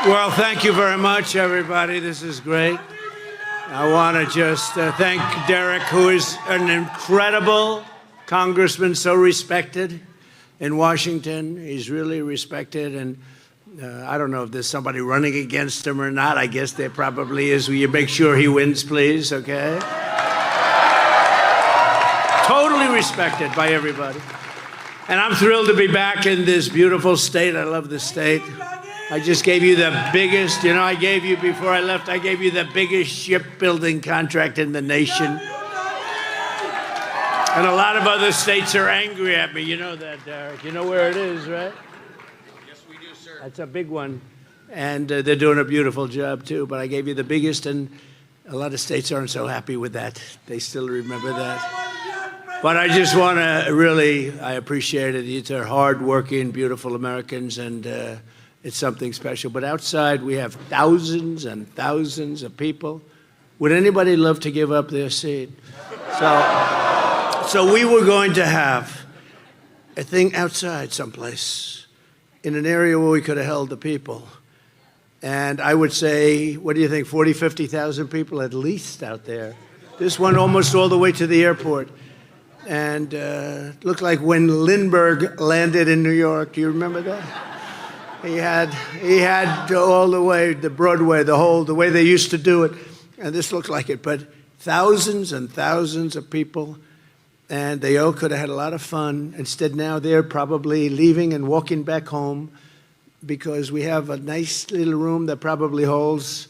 Well, thank you very much, everybody. This is great. I want to just thank Derek, who is an incredible congressman, so respected in Washington. He's really respected, and I don't know if there's somebody running against him or not. I guess there probably is. Will you make sure he wins, please, okay? Totally respected by everybody. And I'm thrilled to be back in this beautiful state. I love this state. I just gave you the biggest, I gave you, before I left, I gave you the biggest shipbuilding contract in the nation. And a lot of other states are angry at me. You know that, Derek. You know where it is, right? Yes, we do, sir. That's a big one. And they're doing a beautiful job, too. But I gave you the biggest, and a lot of states aren't so happy with that. They still remember that. But I just want to really, I appreciate it. These are hardworking, beautiful Americans, and it's something special. But outside, we have thousands and thousands of people. Would anybody love to give up their seat? So we were going to have a thing outside someplace in an area where we could have held the people. And I would say, what do you think, 40, 50,000 people at least out there. This one almost all the way to the airport. And it looked like when Lindbergh landed in New York. Do you remember that? He had all the way, the Broadway, the way they used to do it. And this looked like it. But thousands and thousands of people. And they all could have had a lot of fun. Instead, now they're probably leaving and walking back home because we have a nice little room that probably holds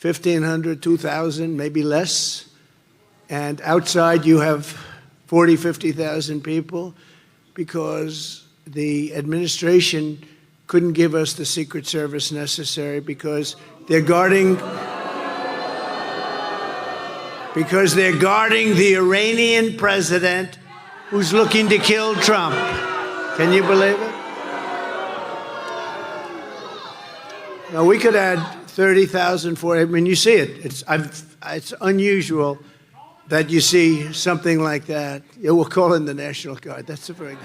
1,500, 2,000, maybe less. And outside you have 40, 50,000 people because the administration couldn't give us the Secret Service necessary because they're guarding the Iranian president who's looking to kill Trump. Can you believe it? Now, we could add 30,000 for it. I mean, you see it. It's unusual that you see something like that. Yeah, we'll call in the National Guard. That's a very good.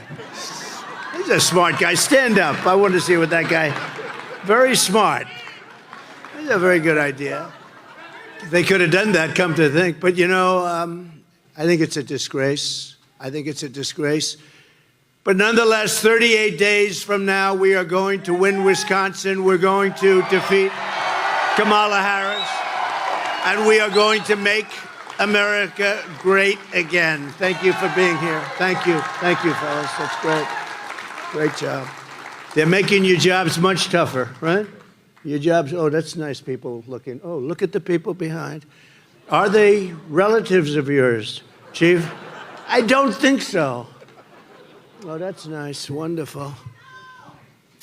He's a smart guy. Stand up. I want to see what that guy. Very smart. That's a very good idea. They could have done that, come to think. But, I think it's a disgrace. I think it's a disgrace. But nonetheless, 38 days from now, we are going to win Wisconsin. We're going to defeat Kamala Harris. And we are going to make America great again. Thank you for being here. Thank you. Thank you, fellas. That's great. Great job. They're making your jobs much tougher, right? Your jobs, oh, that's nice people looking. Oh, look at the people behind. Are they relatives of yours, Chief? I don't think so. Oh, that's nice. Wonderful.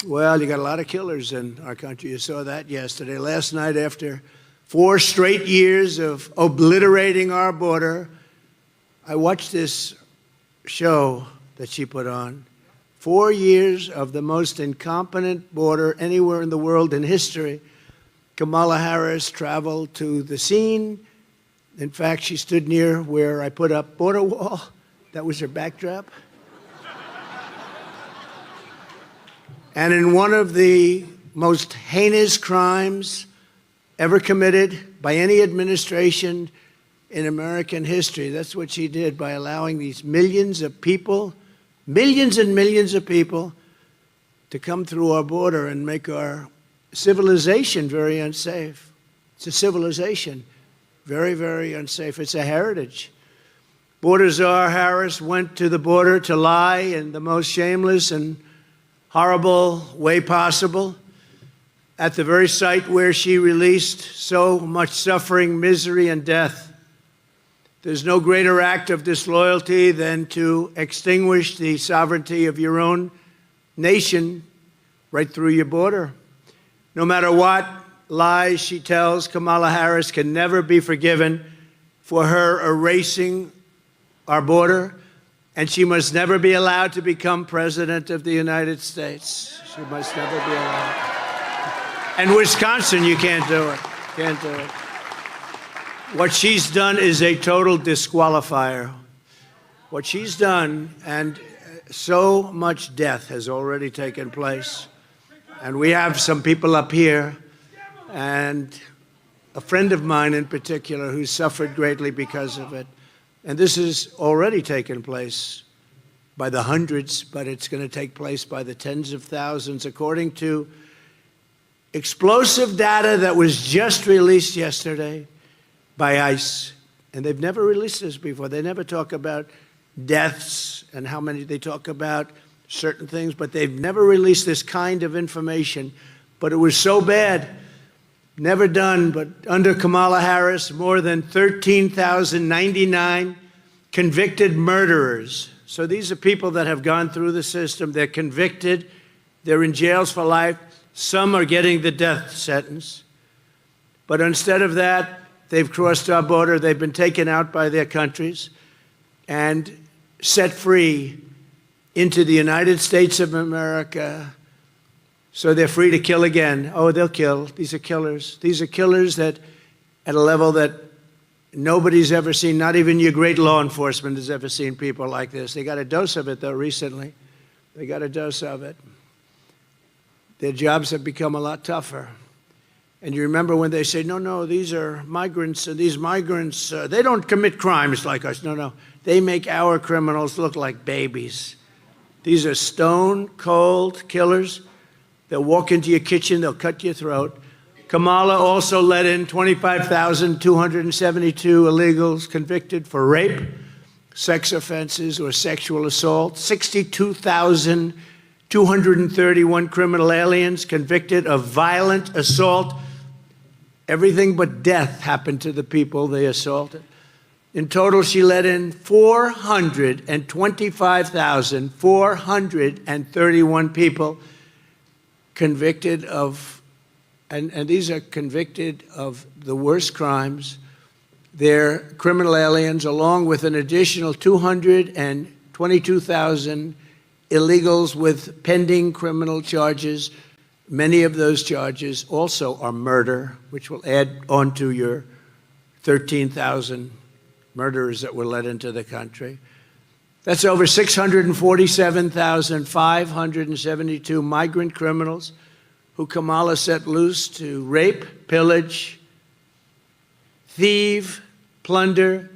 Well, you got a lot of killers in our country. You saw that yesterday. Last night, after 4 straight years of obliterating our border, I watched this show that she put on. 4 years of the most incompetent border anywhere in the world in history. Kamala Harris traveled to the scene. In fact, she stood near where I put up border wall. That was her backdrop. And in one of the most heinous crimes ever committed by any administration in American history, that's what she did by allowing these millions of people, millions and millions of people, to come through our border and make our civilization very unsafe. It's a civilization, very, very unsafe. It's a heritage. Border Czar Harris went to the border to lie in the most shameless and horrible way possible at the very site where she released so much suffering, misery, and death. There's no greater act of disloyalty than to extinguish the sovereignty of your own nation right through your border. No matter what lies she tells, Kamala Harris can never be forgiven for her erasing our border, and she must never be allowed to become president of the United States. She must never be allowed. And Wisconsin, you can't do it. Can't do it. What she's done is a total disqualifier. What she's done, and so much death has already taken place. And we have some people up here and a friend of mine in particular who suffered greatly because of it. And this has already taken place by the hundreds, but it's going to take place by the tens of thousands, according to explosive data that was just released yesterday by ICE. And they've never released this before. They never talk about deaths and how many. They talk about certain things, but they've never released this kind of information. But it was so bad, never done, but under Kamala Harris, more than 13,099 convicted murderers. So these are people that have gone through the system. They're convicted. They're in jails for life. Some are getting the death sentence. But instead of that, they've crossed our border. They've been taken out by their countries and set free into the United States of America. So they're free to kill again. Oh, they'll kill. These are killers. These are killers that at a level that nobody's ever seen. Not even your great law enforcement has ever seen people like this. They got a dose of it, though, recently. They got a dose of it. Their jobs have become a lot tougher. And you remember when they say, no, these are migrants, and these migrants, they don't commit crimes like us. No. They make our criminals look like babies. These are stone-cold killers. They'll walk into your kitchen. They'll cut your throat. Kamala also let in 25,272 illegals convicted for rape, sex offenses, or sexual assault. 62,231 criminal aliens convicted of violent assault. Everything but death happened to the people they assaulted. In total, she let in 425,431 people convicted of, and these are convicted of the worst crimes. They're criminal aliens, along with an additional 222,000 illegals with pending criminal charges. Many of those charges also are murder, which will add on to your 13,000 murderers that were let into the country. That's over 647,572 migrant criminals who Kamala set loose to rape, pillage, thieve, plunder,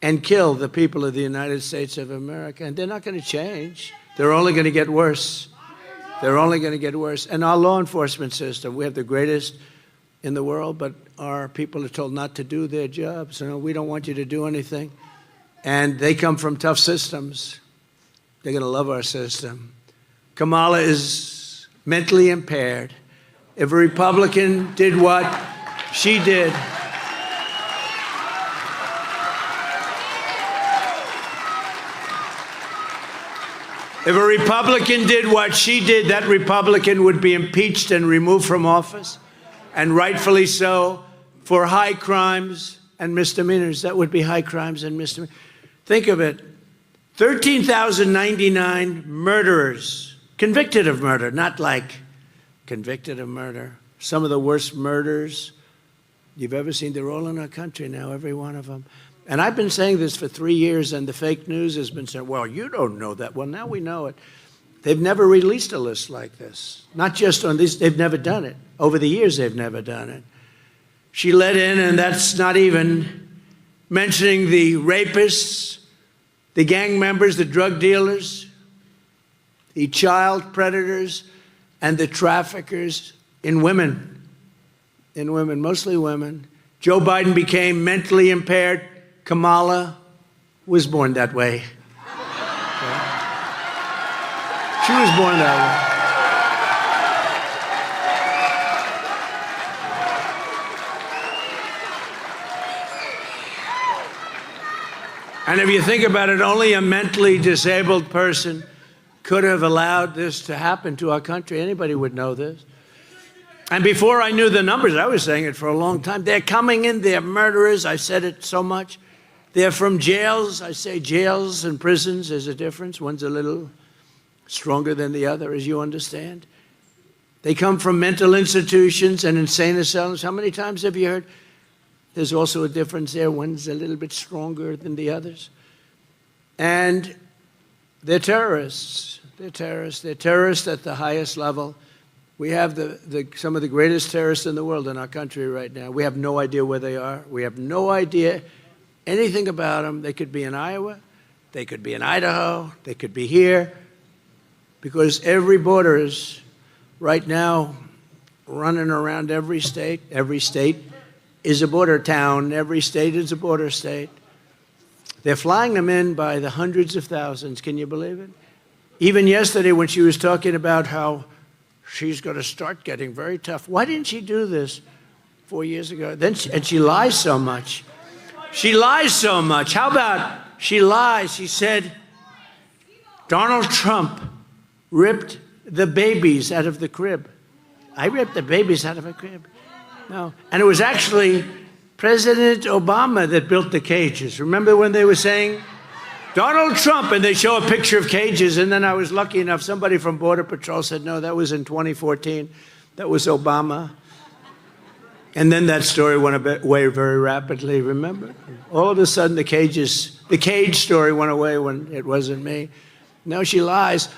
and kill the people of the United States of America. And they're not going to change. They're only going to get worse. They're only going to get worse. And our law enforcement system, we have the greatest in the world, but our people are told not to do their jobs. We don't want you to do anything. And they come from tough systems. They're going to love our system. Kamala is mentally impaired. If a Republican did what she did, if a Republican did what she did, that Republican would be impeached and removed from office, and rightfully so, for high crimes and misdemeanors. That would be high crimes and misdemeanors. Think of it. 13,099 murderers convicted of murder, not like convicted of murder. Some of the worst murders you've ever seen. They're all in our country now, every one of them. And I've been saying this for 3 years, and the fake news has been saying, well, you don't know that. Well, now we know it. They've never released a list like this. Not just on these, they've never done it. Over the years, they've never done it. She let in, and that's not even mentioning the rapists, the gang members, the drug dealers, the child predators, and the traffickers in women, mostly women. Joe Biden became mentally impaired. Kamala was born that way. Okay. She was born that way. And if you think about it, only a mentally disabled person could have allowed this to happen to our country. Anybody would know this. And before I knew the numbers, I was saying it for a long time, they're coming in, they're murderers. I said it so much. They're from jails. I say jails and prisons, there's a difference. One's a little stronger than the other, as you understand. They come from mental institutions and insane asylums. How many times have you heard? There's also a difference there. One's a little bit stronger than the others. And they're terrorists. They're terrorists. They're terrorists at the highest level. We have some of the greatest terrorists in the world in our country right now. We have no idea where they are. We have no idea anything about them. They could be in Iowa. They could be in Idaho. They could be here. Because every border is right now running around every state. Every state is a border town. Every state is a border state. They're flying them in by the hundreds of thousands. Can you believe it? Even yesterday when she was talking about how she's going to start getting very tough. Why didn't she do this 4 years ago? And she lies so much. She lies so much. How about she lies? She said Donald Trump ripped the babies out of the crib. I ripped the babies out of a crib. No. And it was actually President Obama that built the cages. Remember when they were saying Donald Trump, and they show a picture of cages, and then I was lucky enough, somebody from Border Patrol said, no, that was in 2014. That was Obama. And then that story went away very rapidly, remember? All of a sudden, the cage story went away when it wasn't me. No, she lies.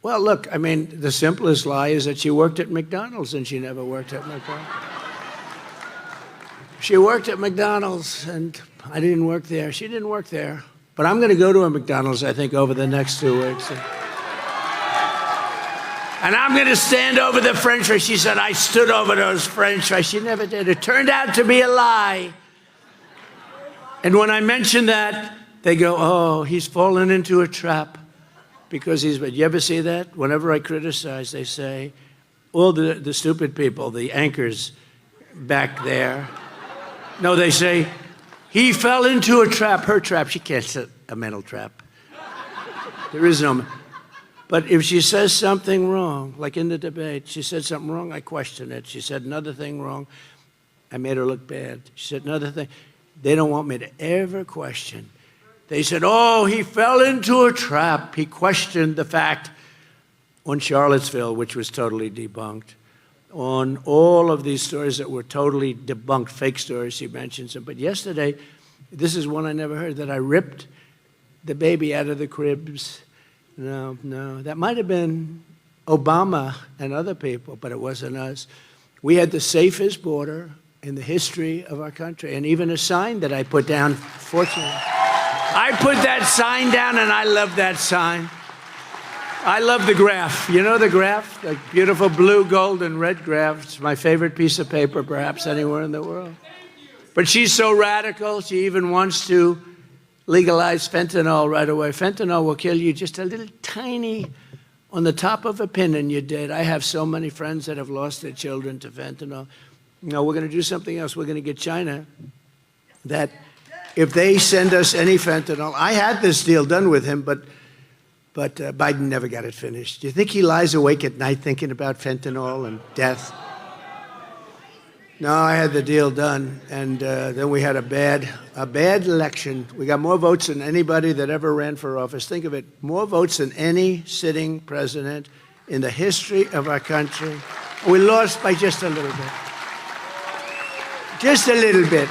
Well, look, I mean, the simplest lie is that she worked at McDonald's, and she never worked at McDonald's. She worked at McDonald's, and I didn't work there. She didn't work there. But I'm going to go to a McDonald's, I think, over the next 2 weeks. And I'm going to stand over the French fries. She said, I stood over those French fries. She never did. It turned out to be a lie. And when I mention that, they go, oh, he's fallen into a trap. Because you ever see that? Whenever I criticize, they say, all the stupid people, the anchors back there. No, they say, he fell into a trap, her trap. She can't set a mental trap. There is no. But if she says something wrong, like in the debate, she said something wrong, I question it. She said another thing wrong, I made her look bad. She said another thing. They don't want me to ever question. They said, oh, he fell into a trap. He questioned the fact on Charlottesville, which was totally debunked. On all of these stories that were totally debunked, fake stories, he mentions them. But yesterday, this is one I never heard, that I ripped the baby out of the cribs. No, that might have been Obama and other people, but it wasn't us. We had the safest border in the history of our country, and even a sign that I put down, fortunately. I put that sign down, and I love that sign. I love the graph. You know the graph? The beautiful blue, gold, and red graph. It's my favorite piece of paper, perhaps, anywhere in the world. But she's so radical, she even wants to legalize fentanyl right away. Fentanyl will kill you just a little tiny, on the top of a pin, and you're dead. I have so many friends that have lost their children to fentanyl. No, we're going to do something else. We're going to get China that if they send us any fentanyl, I had this deal done with him, but Biden never got it finished. Do you think he lies awake at night thinking about fentanyl and death? No, I had the deal done, and then we had a bad election. We got more votes than anybody that ever ran for office. Think of it, more votes than any sitting president in the history of our country. We lost by just a little bit. Just a little bit.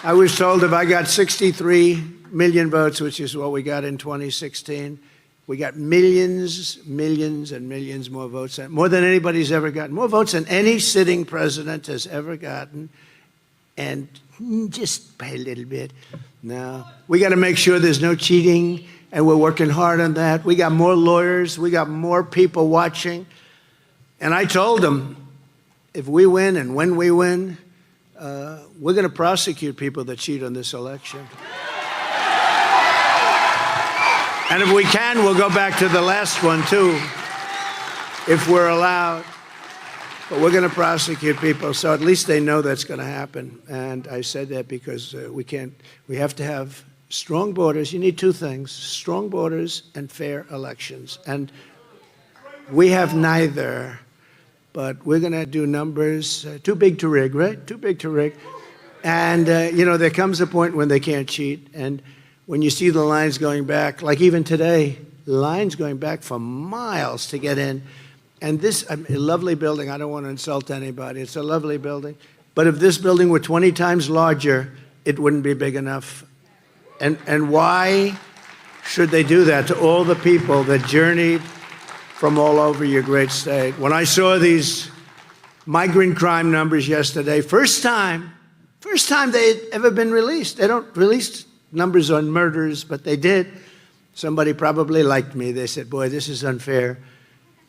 I was told if I got 63 million votes, which is what we got in 2016, we got millions, millions, and millions more votes, more than anybody's ever gotten, more votes than any sitting president has ever gotten, and just by a little bit. No, we got to make sure there's no cheating, and we're working hard on that. We got more lawyers, we got more people watching, and I told them, if we win and when we win, we're going to prosecute people that cheat on this election. And if we can, we'll go back to the last one, too, if we're allowed. But we're going to prosecute people, so at least they know that's going to happen. And I said that because we have to have strong borders. You need two things, strong borders and fair elections. And we have neither, but we're going to do numbers too big to rig, right? Too big to rig. And, there comes a point when they can't cheat. And when you see the lines going back, like even today, lines going back for miles to get in. And this, a lovely building, I don't want to insult anybody, it's a lovely building. But if this building were 20 times larger, it wouldn't be big enough. And why should they do that to all the people that journeyed from all over your great state. When I saw these migrant crime numbers yesterday, first time they'd ever been released. They don't release numbers on murders, but they did. Somebody probably liked me. They said, boy, this is unfair.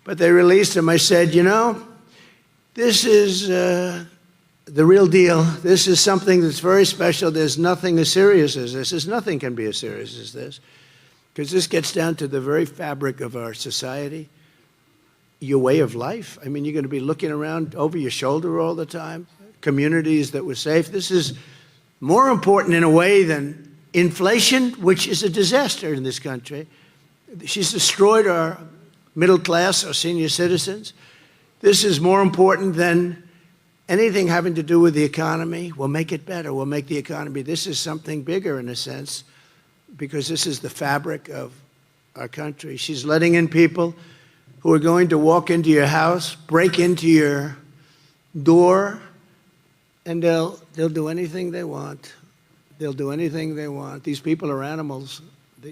But they released them. I said, you know, this is the real deal. This is something that's very special. There's nothing as serious as this. Nothing can be as serious as this, because this gets down to the very fabric of our society, your way of life. I mean, you're going to be looking around over your shoulder all the time. Communities that were safe. This is more important in a way than inflation, which is a disaster in this country. She's destroyed our middle class, our senior citizens. This is more important than anything having to do with the economy. We'll make it better. We'll make the economy. This is something bigger in a sense, because this is the fabric of our country. She's letting in people who are going to walk into your house, break into your door, and they'll do anything they want. They'll do anything they want. These people are animals.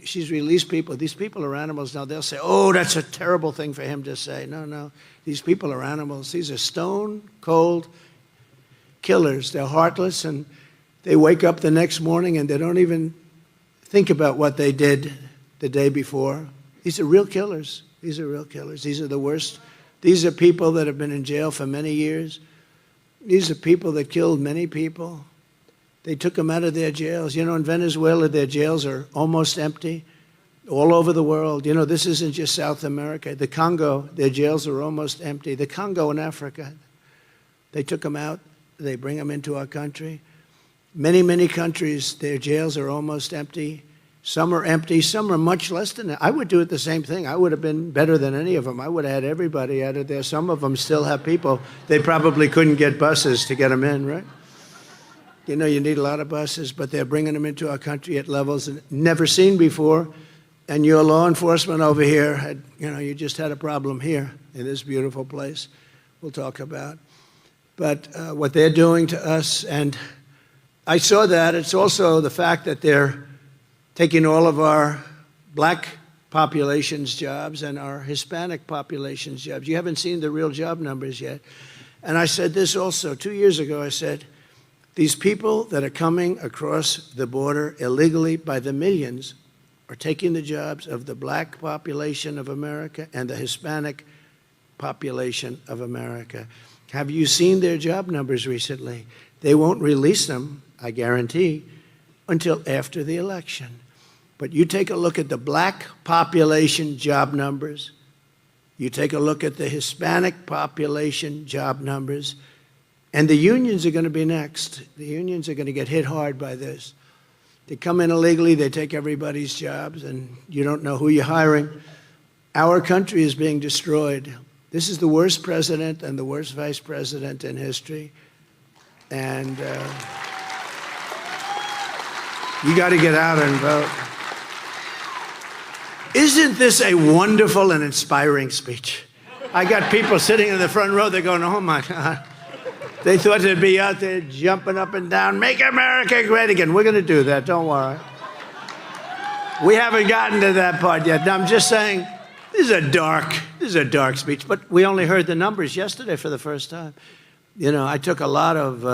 She's released people. These people are animals. Now they'll say, oh, that's a terrible thing for him to say. No, no. These people are animals. These are stone-cold killers. They're heartless, and they wake up the next morning and they don't even think about what they did the day before. These are real killers. These are real killers. These are the worst. These are people that have been in jail for many years. These are people that killed many people. They took them out of their jails. You know, in Venezuela, their jails are almost empty. All over the world. You know, this isn't just South America. The Congo, their jails are almost empty. The Congo in Africa, they took them out. They bring them into our country. Many, many countries, their jails are almost empty. Some are empty. Some are much less than that. I would do it the same thing. I would have been better than any of them. I would have had everybody out of there. Some of them still have people. They probably couldn't get buses to get them in, right? You know, you need a lot of buses, but they're bringing them into our country at levels never seen before. And your law enforcement over here had, you know, you just had a problem here in this beautiful place we'll talk about. But what they're doing to us, and I saw that. It's also the fact that they're taking all of our black population's jobs and our Hispanic population's jobs. You haven't seen the real job numbers yet. And I said this also 2 years ago. I said, these people that are coming across the border illegally by the millions are taking the jobs of the black population of America and the Hispanic population of America. Have you seen their job numbers recently? They won't release them, I guarantee, until after the election. But you take a look at the black population job numbers, you take a look at the Hispanic population job numbers, and the unions are going to be next. The unions are going to get hit hard by this. They come in illegally, they take everybody's jobs, and you don't know who you're hiring. Our country is being destroyed. This is the worst president and the worst vice president in history. And you got to get out and vote. Isn't this a wonderful and inspiring speech? I got people sitting in the front row, they're going, oh my God. They thought they'd be out there jumping up and down, make America great again. We're going to do that, don't worry. We haven't gotten to that part yet. Now, I'm just saying, this is a dark speech, but we only heard the numbers yesterday for the first time. You know, I took a lot of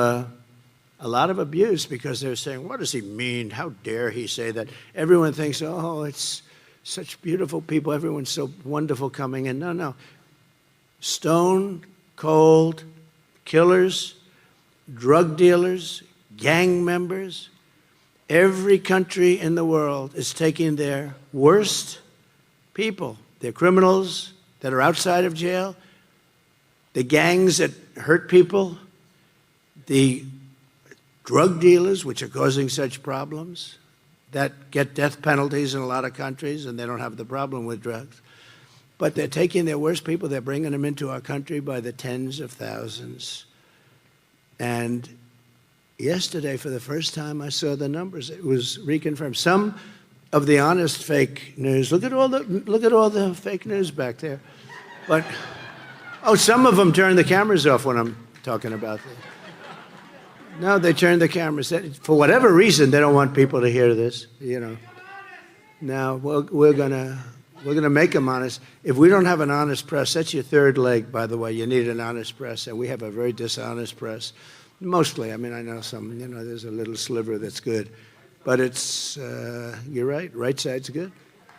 abuse because they were saying, what does he mean? How dare he say that? Everyone thinks, oh, it's such beautiful people. Everyone's so wonderful coming in. No, no. Stone cold killers, drug dealers, gang members. Every country in the world is taking their worst people, their criminals that are outside of jail, the gangs that hurt people, the drug dealers, which are causing such problems, that get death penalties in a lot of countries, and they don't have the problem with drugs. But they're taking their worst people, they're bringing them into our country by the tens of thousands. And yesterday, for the first time, I saw the numbers. It was reconfirmed. Some of the honest fake news, look at all the fake news back there. But, oh, some of them turn the cameras off when I'm talking about this. No, they turn the cameras. For whatever reason, they don't want people to hear this, you know. Now, we're going to We're going to make them honest. If we don't have an honest press, that's your third leg, by the way. You need an honest press, and we have a very dishonest press. Mostly, I mean, I know some, there's a little sliver that's good. But it's, you're right, right side's good.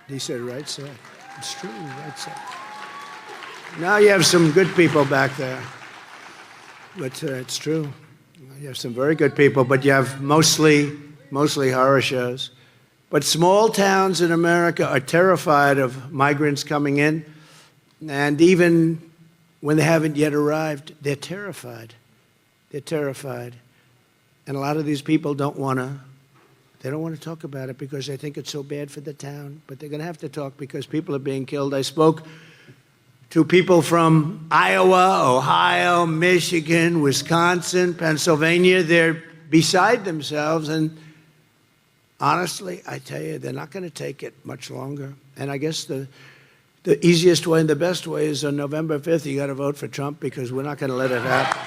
He said right side. It's true, right side. Now you have some good people back there. But it's true. You have some very good people, but you have mostly horror shows. But small towns in America are terrified of migrants coming in. And even when they haven't yet arrived, they're terrified. They're terrified. And a lot of these people don't want to talk about it because they think it's so bad for the town. But they're going to have to talk because people are being killed. I spoke to people from Iowa, Ohio, Michigan, Wisconsin, Pennsylvania. They're beside themselves. And honestly, I tell you, they're not going to take it much longer. And I guess the easiest way and the best way is on November 5th, you got to vote for Trump because we're not going to let it happen.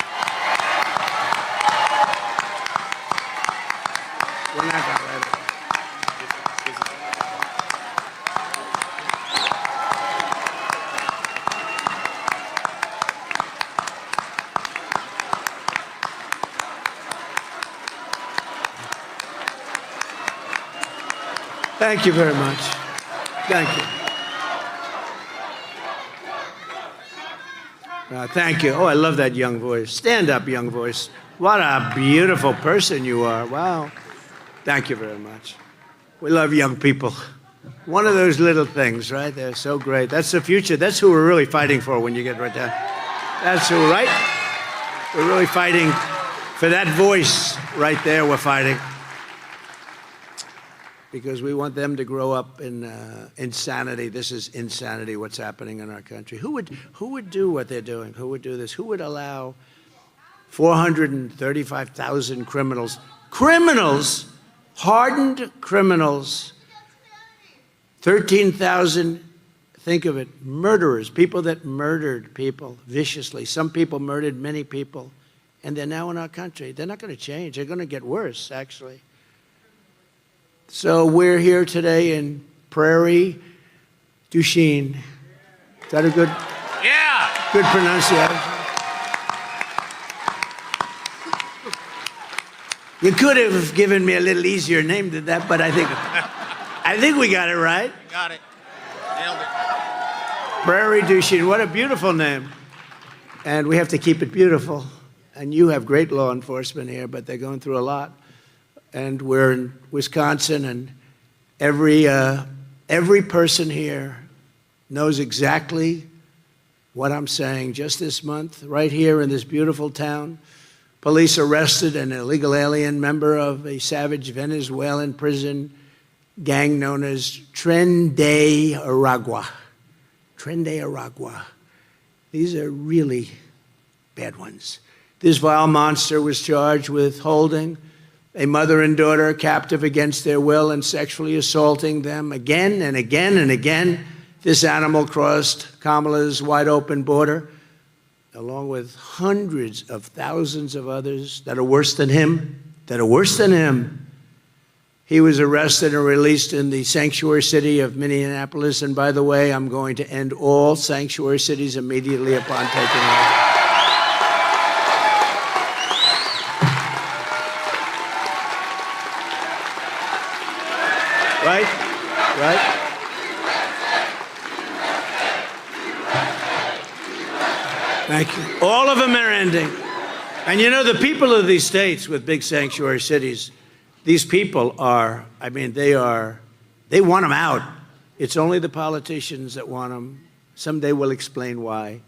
We're not going to let it. Thank you very much. Thank you. Thank you. Oh, I love that young voice. Stand up, young voice. What a beautiful person you are. Wow. Thank you very much. We love young people. One of those little things, right? They're so great. That's the future. That's who we're really fighting for when you get right down. That's who, right? We're really fighting for that voice right there. We're fighting. Because we want them to grow up in insanity. This is insanity, what's happening in our country. Who would do what they're doing? Who would do this? Who would allow 435,000 criminals, hardened criminals, 13,000, think of it, murderers, people that murdered people viciously. Some people murdered many people, and they're now in our country. They're not going to change. They're going to get worse, actually. So we're here today in Prairie du Chien. Is that a good pronunciation? You could have given me a little easier name than that, but I think we got it right. Got it. Nailed it. Prairie du Chien. What a beautiful name. And we have to keep it beautiful. And you have great law enforcement here, but they're going through a lot. And we're in Wisconsin, and every person here knows exactly what I'm saying. Just this month, right here in this beautiful town, police arrested an illegal alien member of a savage Venezuelan prison gang known as Tren de Aragua. Tren de Aragua. These are really bad ones. This vile monster was charged with holding a mother and daughter captive against their will and sexually assaulting them again and again and again. This animal crossed Kamala's wide-open border, along with hundreds of thousands of others that are worse than him, He was arrested and released in the sanctuary city of Minneapolis. And by the way, I'm going to end all sanctuary cities immediately upon taking office. Right? Thank you. All of them are ending. And you know, the people of these states with big sanctuary cities, these people are, they want them out. It's only the politicians that want them. Someday we'll explain why.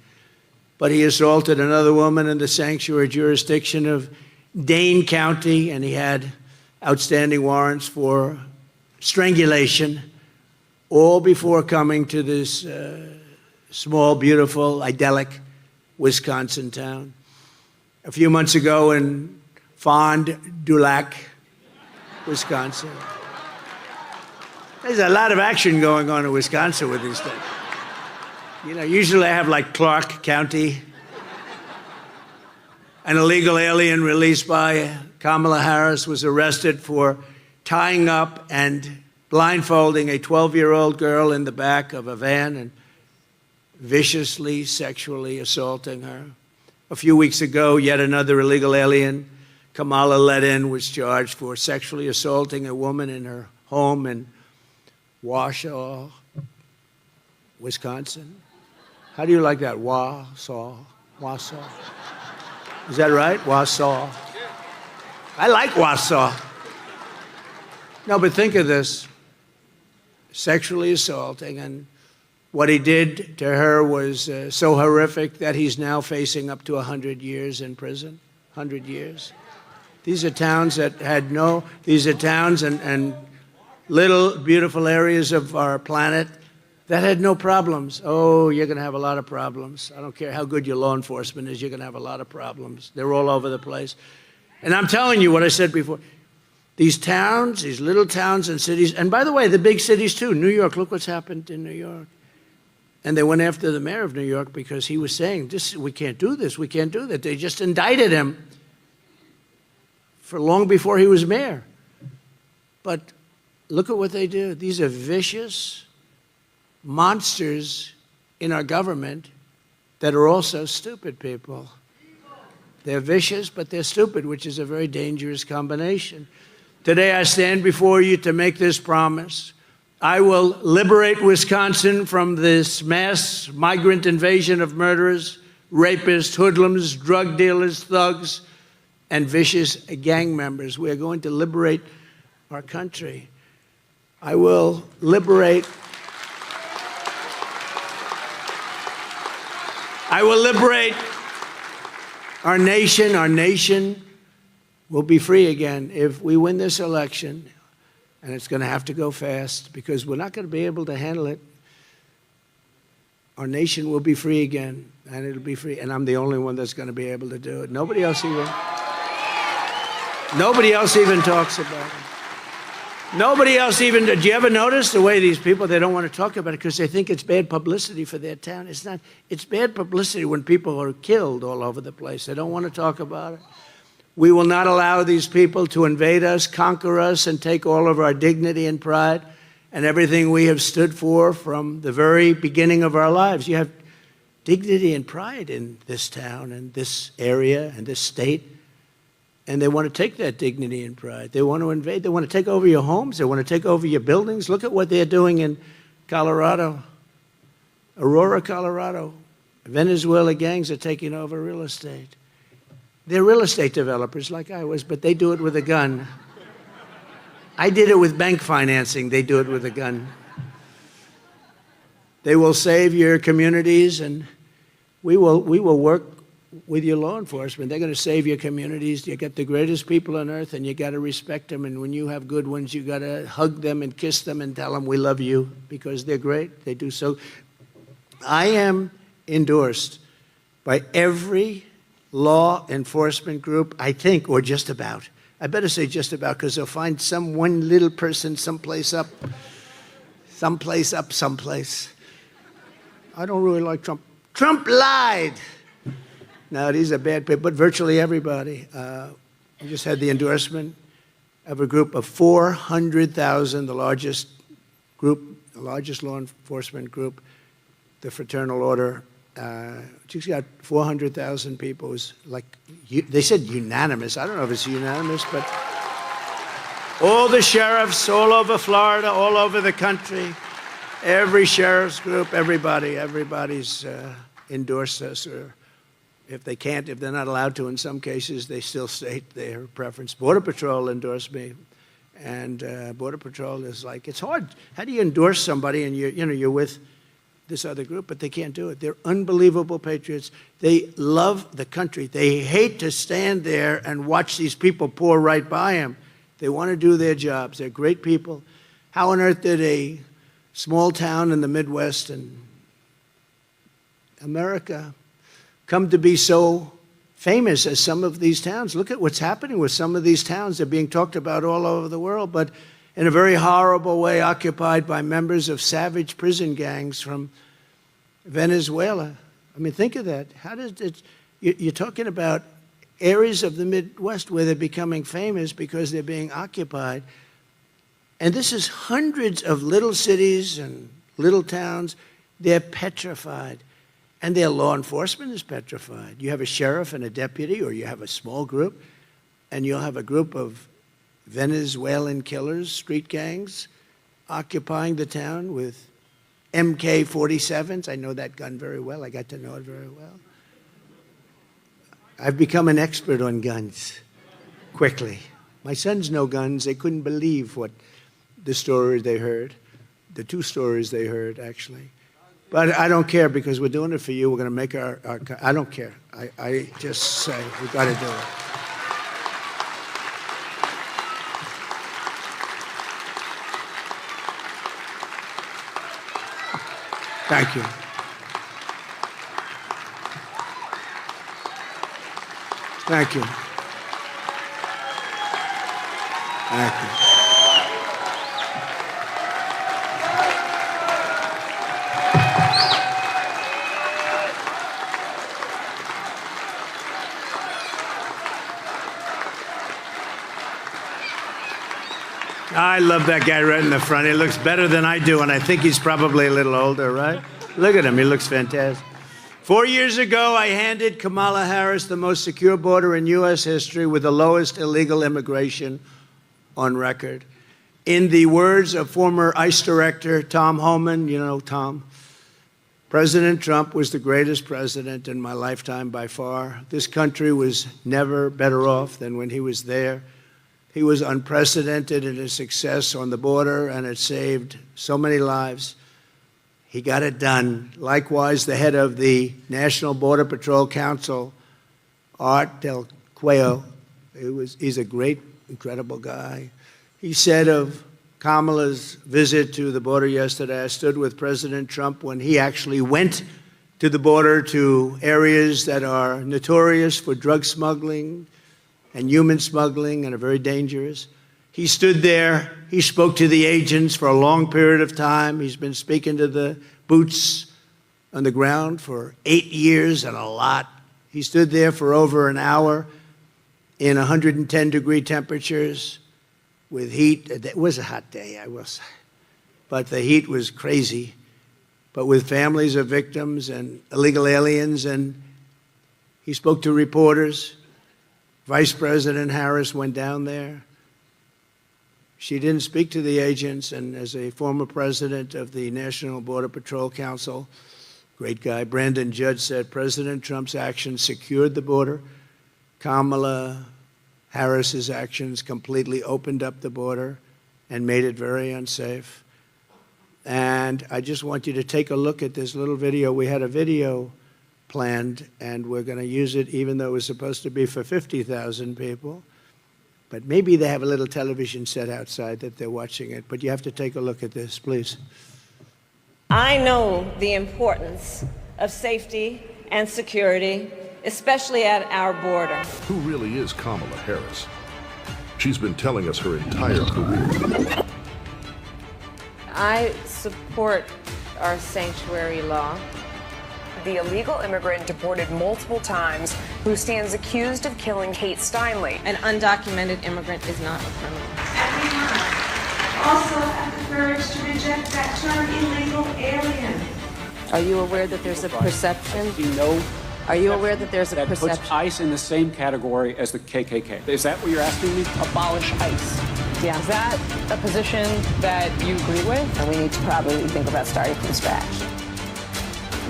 But he assaulted another woman in the sanctuary jurisdiction of Dane County, and he had outstanding warrants for strangulation, all before coming to this small, beautiful, idyllic Wisconsin town. A few months ago in Fond du Lac, Wisconsin. There's a lot of action going on in Wisconsin with these things. Usually I have like Clark County. An illegal alien released by Kamala Harris was arrested for tying up and blindfolding a 12-year-old girl in the back of a van and viciously sexually assaulting her. A few weeks ago, yet another illegal alien, Kamala Ledin, was charged for sexually assaulting a woman in her home in Wausau, Wisconsin. How do you like that? Wausau. Is that right? Wausau. I like Wausau. No, but think of this. Sexually assaulting, and what he did to her was so horrific that he's now facing up to 100 years in prison. 100 years. These are towns that had no, these are towns and little beautiful areas of our planet that had no problems. Oh, you're going to have a lot of problems. I don't care how good your law enforcement is, you're going to have a lot of problems. They're all over the place. And I'm telling you what I said before. These towns, these little towns and cities, and by the way, the big cities too. New York, look what's happened in New York. And they went after the mayor of New York because he was saying, we can't do this, we can't do that. They just indicted him for long before he was mayor. But look at what they do. These are vicious monsters in our government that are also stupid people. They're vicious, but they're stupid, which is a very dangerous combination. Today I stand before you to make this promise. I will liberate Wisconsin from this mass migrant invasion of murderers, rapists, hoodlums, drug dealers, thugs, and vicious gang members. We are going to liberate our country. I will liberate our nation. Our nation will be free again if we win this election. And it's going to have to go fast because we're not going to be able to handle it. Our nation will be free again, and it'll be free. And I'm the only one that's going to be able to do it. Nobody else even talks about it. Nobody else even, do you ever notice the way these people, they don't want to talk about it because they think it's bad publicity for their town? It's not. It's bad publicity when people are killed all over the place. They don't want to talk about it. We will not allow these people to invade us, conquer us, and take all of our dignity and pride and everything we have stood for from the very beginning of our lives. You have dignity and pride in this town and this area and this state, and they want to take that dignity and pride. They want to invade. They want to take over your homes. They want to take over your buildings. Look at what they're doing in Colorado, Aurora, Colorado. Venezuela gangs are taking over real estate. They're real estate developers like I was, but they do it with a gun. I did it with bank financing. They do it with a gun. They will save your communities, and we will work with your law enforcement. They're going to save your communities. You got the greatest people on earth, and you got to respect them. And when you have good ones, you got to hug them and kiss them and tell them we love you because they're great. They do so. I am endorsed by every law enforcement group, I think, or just about. I better say just about because they'll find some one little person someplace. I don't really like Trump. Trump lied. No, these are bad people, but virtually everybody. We just had the endorsement of a group of 400,000, the largest law enforcement group, the Fraternal Order. She's got 400,000 people. It was like, they said unanimous. I don't know if it's unanimous, but all the sheriffs all over Florida, all over the country, every sheriff's group, everybody's endorsed us. Or if they're not allowed to in some cases, they still state their preference. Border Patrol endorsed me. And Border Patrol is like, it's hard. How do you endorse somebody and you're with this other group, but they can't do it. They're unbelievable patriots. They love the country. They hate to stand there and watch these people pour right by them. They want to do their jobs. They're great people. How on earth did a small town in the Midwest and America come to be so famous as some of these towns? Look at what's happening with some of these towns. They're being talked about all over the world, but in a very horrible way, occupied by members of savage prison gangs from Venezuela. I mean, think of that. How does it? You're talking about areas of the Midwest where they're becoming famous because they're being occupied And this is hundreds of little cities and little towns. They're petrified. And their law enforcement is petrified. You have a sheriff and a deputy, or you have a small group, and you'll have a group of Venezuelan killers, street gangs, occupying the town with MK-47s. I know that gun very well. I got to know it very well. I've become an expert on guns quickly. My sons know guns. They couldn't believe what the story they heard, the two stories they heard, actually. But I don't care, because we're doing it for you. We're going to make our I don't care. I just say we've got to do it. Thank you. Thank you. Thank you. I love that guy right in the front. He looks better than I do, and I think he's probably a little older, right? Look at him. He looks fantastic. 4 years ago, I handed Kamala Harris the most secure border in U.S. history with the lowest illegal immigration on record. In the words of former ICE Director Tom Homan, you know Tom, President Trump was the greatest president in my lifetime by far. This country was never better off than when he was there. He was unprecedented in his success on the border, and it saved so many lives. He got it done. Likewise, the head of the National Border Patrol Council, Art Del Cuello, he's a great, incredible guy. He said of Kamala's visit to the border yesterday, I stood with President Trump when he actually went to the border, to areas that are notorious for drug smuggling and human smuggling and are very dangerous. He stood there. He spoke to the agents for a long period of time. He's been speaking to the boots on the ground for 8 years and a lot. He stood there for over an hour in 110-degree temperatures with heat. It was a hot day, I will say, but the heat was crazy. But with families of victims and illegal aliens, and he spoke to reporters. Vice President Harris went down there. She didn't speak to the agents, and as a former president of the National Border Patrol Council, great guy, Brandon Judge said, President Trump's actions secured the border. Kamala Harris's actions completely opened up the border and made it very unsafe. And I just want you to take a look at this little video. We had a video planned, and we're going to use it even though it was supposed to be for 50,000 people. But maybe they have a little television set outside that they're watching it. But you have to take a look at this, please. I know the importance of safety and security, especially at our border. Who really is Kamala Harris? She's been telling us her entire career. I support our sanctuary law. The illegal immigrant deported multiple times who stands accused of killing Kate Steinle. An undocumented immigrant is not a criminal. Also have the courage to reject that term, illegal alien. Are you aware that there's a perception? Are you aware that there's a that perception? puts ICE in the same category as the KKK? Is that what you're asking me? Abolish ICE. Yeah. Is that a position that you agree with? And we need to probably think about starting from scratch.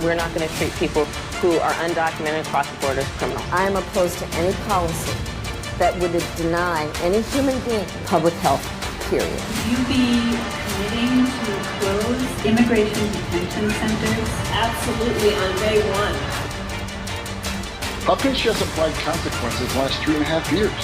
We're not going to treat people who are undocumented across the border as criminals. I am opposed to any policy that would deny any human being public health, period. Will you be committing to close immigration detention centers? Absolutely, on day one. How come she hasn't applied consequences the last 3.5 years?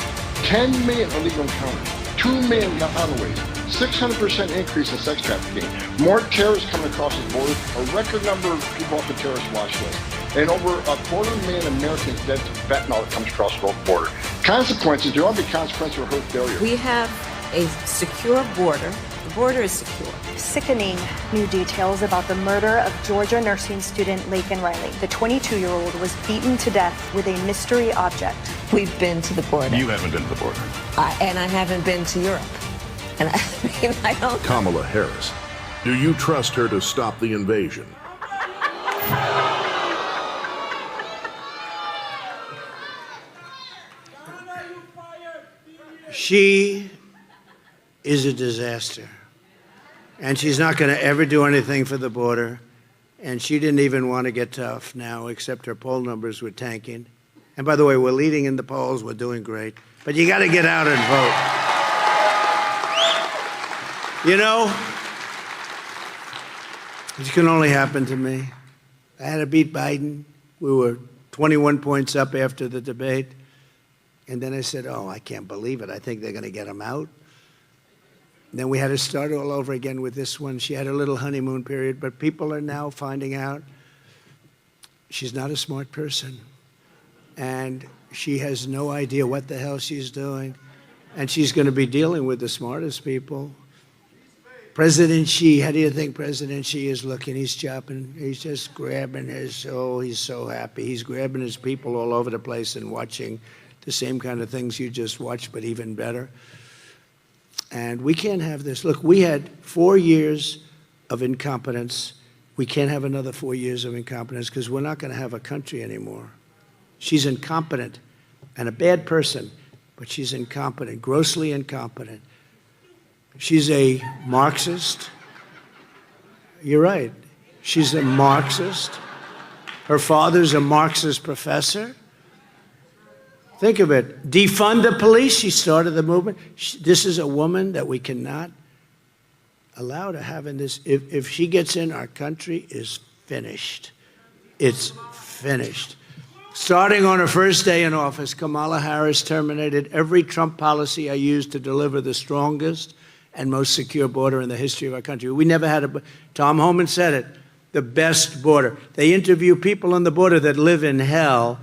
10 million illegal encounters, 2 million got runaways, 600% increase in sex trafficking, more terrorists coming across the border, a record number of people off the terrorist watch list, and over 250,000 Americans dead to fentanyl that comes across the border. Consequences, there ought to be consequences for her failure. We have a secure border. The border is secure. Sickening new details about the murder of Georgia nursing student Laken Riley. The 22-year-old was beaten to death with a mystery object. We've been to the border. You haven't been to the border. And I haven't been to Europe. And I don't. Kamala Harris. Do you trust her to stop the invasion? She is a disaster. And she's not going to ever do anything for the border. And she didn't even want to get tough now, except her poll numbers were tanking. And by the way, we're leading in the polls. We're doing great. But you got to get out and vote. You know, this can only happen to me. I had to beat Biden. We were 21 points up after the debate. And then I said, oh, I can't believe it. I think they're going to get him out. And then we had to start all over again with this one. She had a little honeymoon period, but people are now finding out she's not a smart person. And she has no idea what the hell she's doing. And she's going to be dealing with the smartest people. President Xi, how do you think President Xi is looking? He's chopping, he's just grabbing his, oh, he's so happy. He's grabbing his people all over the place and watching the same kind of things you just watched, but even better. And we can't have this. Look, we had 4 years of incompetence. We can't have another 4 years of incompetence because we're not going to have a country anymore. She's incompetent and a bad person, but she's incompetent, grossly incompetent. She's a Marxist. You're right. She's a Marxist. Her father's a Marxist professor. Think of it. Defund the police. She started the movement. This is a woman that we cannot allow to have in this. If she gets in, our country is finished. It's finished. Starting on her first day in office, Kamala Harris terminated every Trump policy I used to deliver the strongest and most secure border in the history of our country. We never had a, Tom Homan said it, the best border. They interview people on the border that live in hell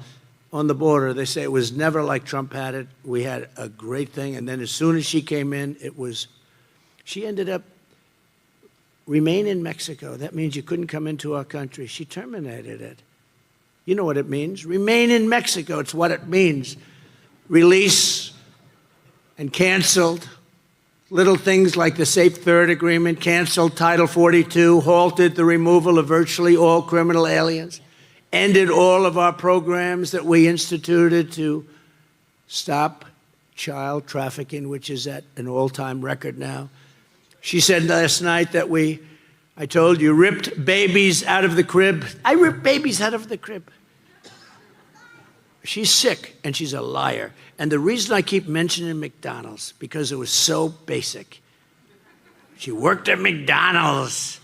on the border. They say it was never like Trump had it. We had a great thing. And then as soon as she came in, she ended up remain in Mexico. That means you couldn't come into our country. She terminated it. You know what it means. Remain in Mexico. It's what it means. Release and canceled. Little things like the Safe Third Agreement, canceled Title 42, halted the removal of virtually all criminal aliens, ended all of our programs that we instituted to stop child trafficking, which is at an all-time record now. She said last night that I told you, ripped babies out of the crib. I ripped babies out of the crib. She's sick, and she's a liar. And the reason I keep mentioning McDonald's, because it was so basic. She worked at McDonald's,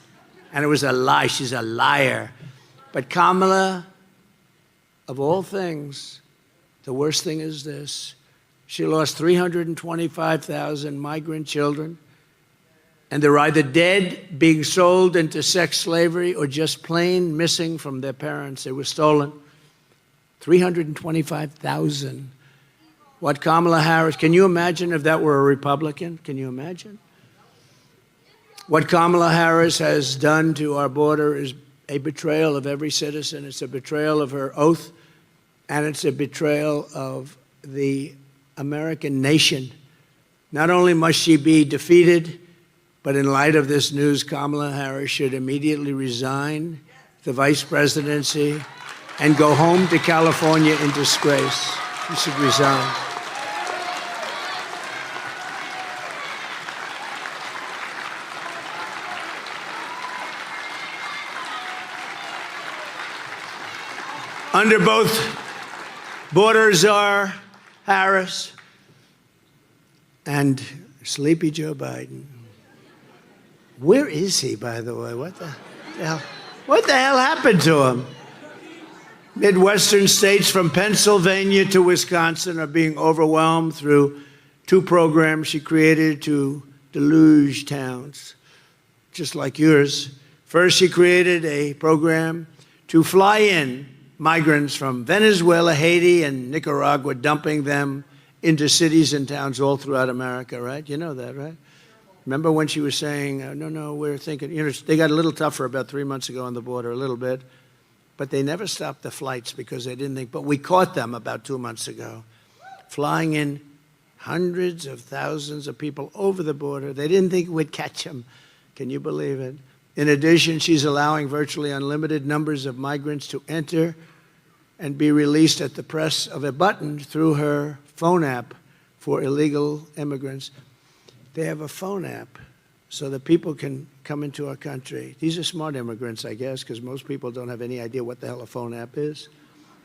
and it was a lie. She's a liar. But Kamala, of all things, the worst thing is this. She lost 325,000 migrant children, and they're either dead, being sold into sex slavery, or just plain missing from their parents. They were stolen. 325,000. What Kamala Harris, can you imagine if that were a Republican? Can you imagine? What Kamala Harris has done to our border is a betrayal of every citizen. It's a betrayal of her oath, and it's a betrayal of the American nation. Not only must she be defeated, but in light of this news, Kamala Harris should immediately resign the vice presidency and go home to California in disgrace. She should resign. Under both borders are Harris and sleepy Joe Biden. Where is he, by the way? What the hell happened to him? Midwestern states from Pennsylvania to Wisconsin are being overwhelmed through 2 programs she created to deluge towns, just like yours. First, she created a program to fly in migrants from Venezuela, Haiti, and Nicaragua, dumping them into cities and towns all throughout America, right? You know that, right? Remember when she was saying, no, we're thinking, they got a little tougher about 3 months ago on the border, a little bit. But they never stopped the flights because they didn't think, but we caught them about 2 months ago, flying in hundreds of thousands of people over the border. They didn't think it would catch them. Can you believe it? In addition, she's allowing virtually unlimited numbers of migrants to enter and be released at the press of a button through her phone app for illegal immigrants. They have a phone app so that people can come into our country. These are smart immigrants, I guess, because most people don't have any idea what the hell a phone app is.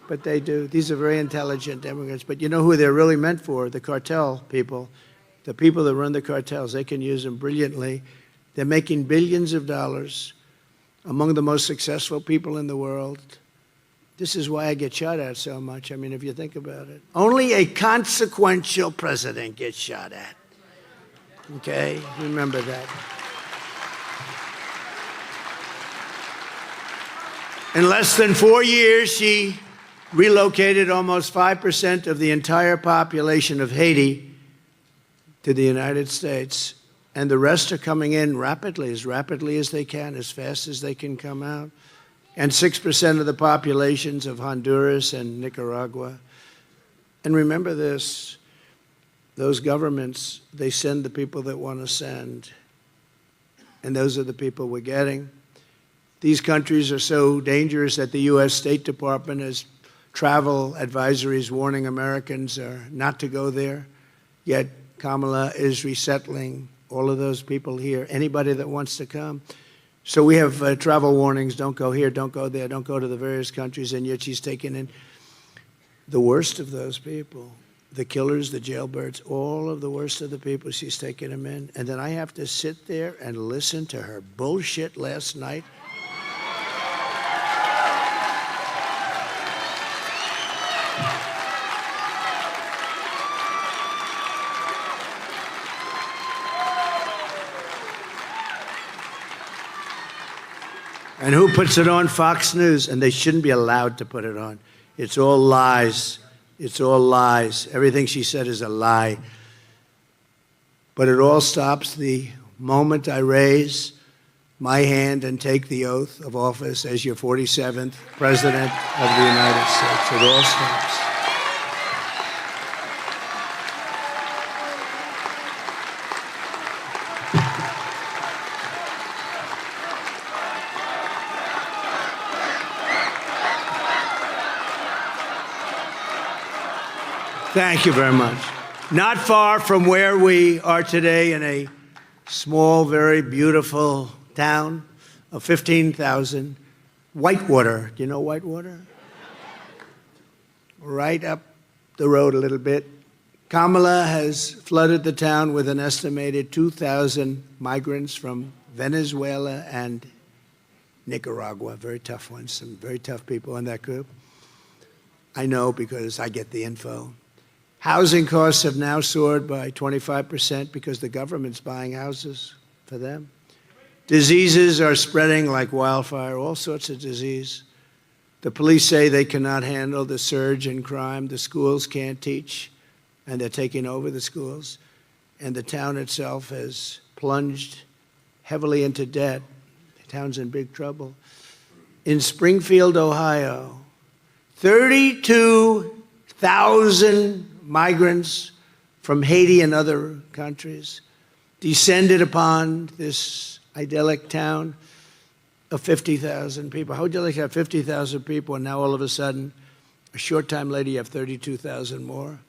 But they do. These are very intelligent immigrants. But you know who they're really meant for? The cartel people. The people that run the cartels. They can use them brilliantly. They're making billions of dollars, among the most successful people in the world. This is why I get shot at so much. I mean, if you think about it. Only a consequential president gets shot at. Okay? Remember that. In less than 4 years, she relocated almost 5% of the entire population of Haiti to the United States. And the rest are coming in rapidly as they can, as fast as they can come out. And 6% of the populations of Honduras and Nicaragua. And remember this, those governments, they send the people that want to send. And those are the people we're getting. These countries are so dangerous that the U.S. State Department has travel advisories warning Americans not to go there. Yet Kamala is resettling all of those people here, anybody that wants to come. So we have travel warnings, don't go here, don't go there, don't go to the various countries, and yet she's taken in the worst of those people, the killers, the jailbirds, all of the worst of the people, she's taken them in. And then I have to sit there and listen to her bullshit last night. And who puts it on? Fox News. And they shouldn't be allowed to put it on. It's all lies. It's all lies. Everything she said is a lie. But it all stops the moment I raise my hand and take the oath of office as your 47th President of the United States. It all stops. Thank you very much. Not far from where we are today, in a small, very beautiful town of 15,000, Whitewater. Do you know Whitewater? Right up the road a little bit. Kamala has flooded the town with an estimated 2,000 migrants from Venezuela and Nicaragua. Very tough ones, some very tough people in that group. I know because I get the info. Housing costs have now soared by 25% because the government's buying houses for them. Diseases are spreading like wildfire, all sorts of disease. The police say they cannot handle the surge in crime. The schools can't teach, and they're taking over the schools. And the town itself has plunged heavily into debt. The town's in big trouble. In Springfield, Ohio, 32,000 migrants from Haiti and other countries descended upon this idyllic town of 50,000 people. How would you like to have 50,000 people and now all of a sudden, a short time later, you have 32,000 more?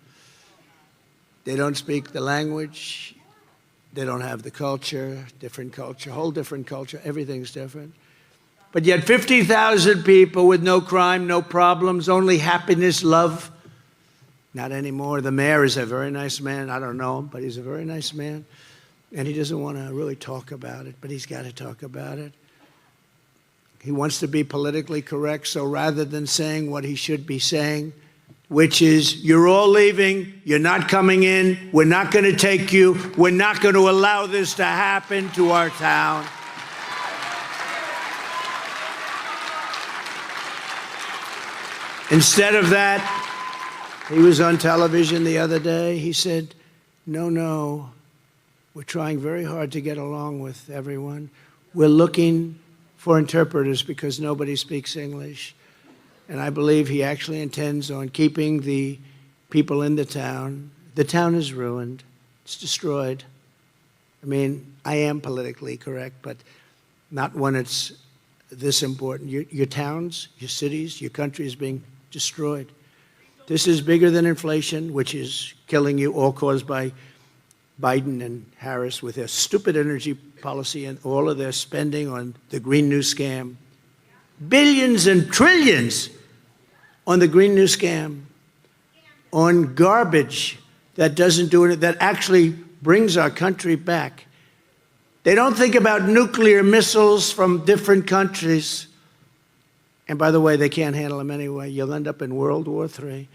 They don't speak the language. They don't have the culture, whole different culture. Everything's different. But yet 50,000 people with no crime, no problems, only happiness, love. Not anymore. The mayor is a very nice man. I don't know him, but he's a very nice man. And he doesn't want to really talk about it, but he's got to talk about it. He wants to be politically correct, so rather than saying what he should be saying, which is, you're all leaving, you're not coming in, we're not going to take you, we're not going to allow this to happen to our town. Instead of that, he was on television the other day. He said, no, we're trying very hard to get along with everyone. We're looking for interpreters because nobody speaks English. And I believe he actually intends on keeping the people in the town, The town is ruined. It's destroyed. I mean, I am politically correct, but not when it's this important. Your towns, your cities, your country is being destroyed. This is bigger than inflation, which is killing you, all caused by Biden and Harris with their stupid energy policy and all of their spending on the Green New Scam. Billions and trillions on the Green New Scam, on garbage that doesn't do it, that actually brings our country back. They don't think about nuclear missiles from different countries. And by the way, they can't handle them anyway. You'll end up in World War III.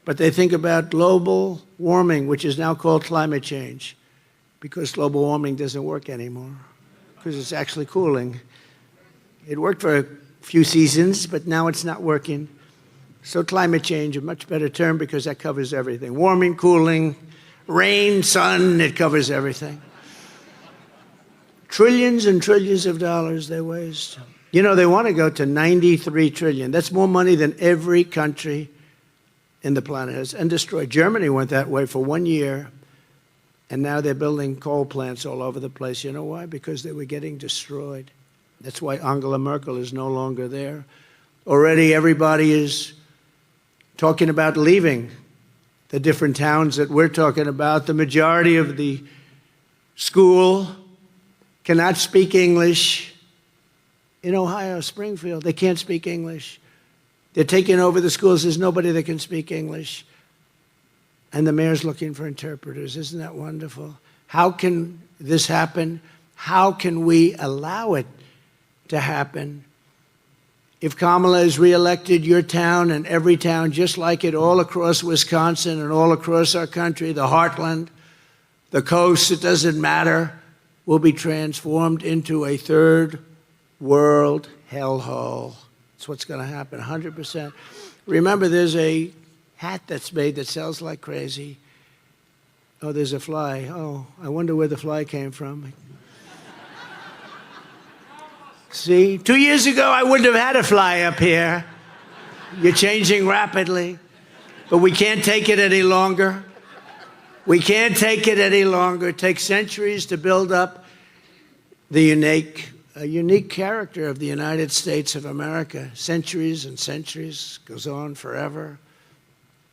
But they think about global warming, which is now called climate change, because global warming doesn't work anymore, because it's actually cooling. It worked for a few seasons, but now it's not working. So climate change, a much better term, because that covers everything. Warming, cooling, rain, sun, it covers everything. Trillions and trillions of dollars they waste. You know, they want to go to 93 trillion. That's more money than every country in the planet has, and destroyed. Germany went that way for 1 year, and now they're building coal plants all over the place. You know why? Because they were getting destroyed. That's why Angela Merkel is no longer there. Already everybody is talking about leaving the different towns that we're talking about. The majority of the school cannot speak English. In Ohio, Springfield, they can't speak English. They're taking over the schools. There's nobody that can speak English. And the mayor's looking for interpreters. Isn't that wonderful? How can this happen? How can we allow it to happen? If Kamala is reelected, your town and every town, just like it all across Wisconsin and all across our country, the heartland, the coast, it doesn't matter, will be transformed into a third world hellhole. That's what's going to happen, 100%. Remember, there's a hat that's made that sells like crazy. Oh, there's a fly. Oh, I wonder where the fly came from. See, 2 years ago, I wouldn't have had a fly up here. You're changing rapidly, but we can't take it any longer. We can't take it any longer. It takes centuries to build up the unique character of the United States of America. Centuries and centuries, goes on forever.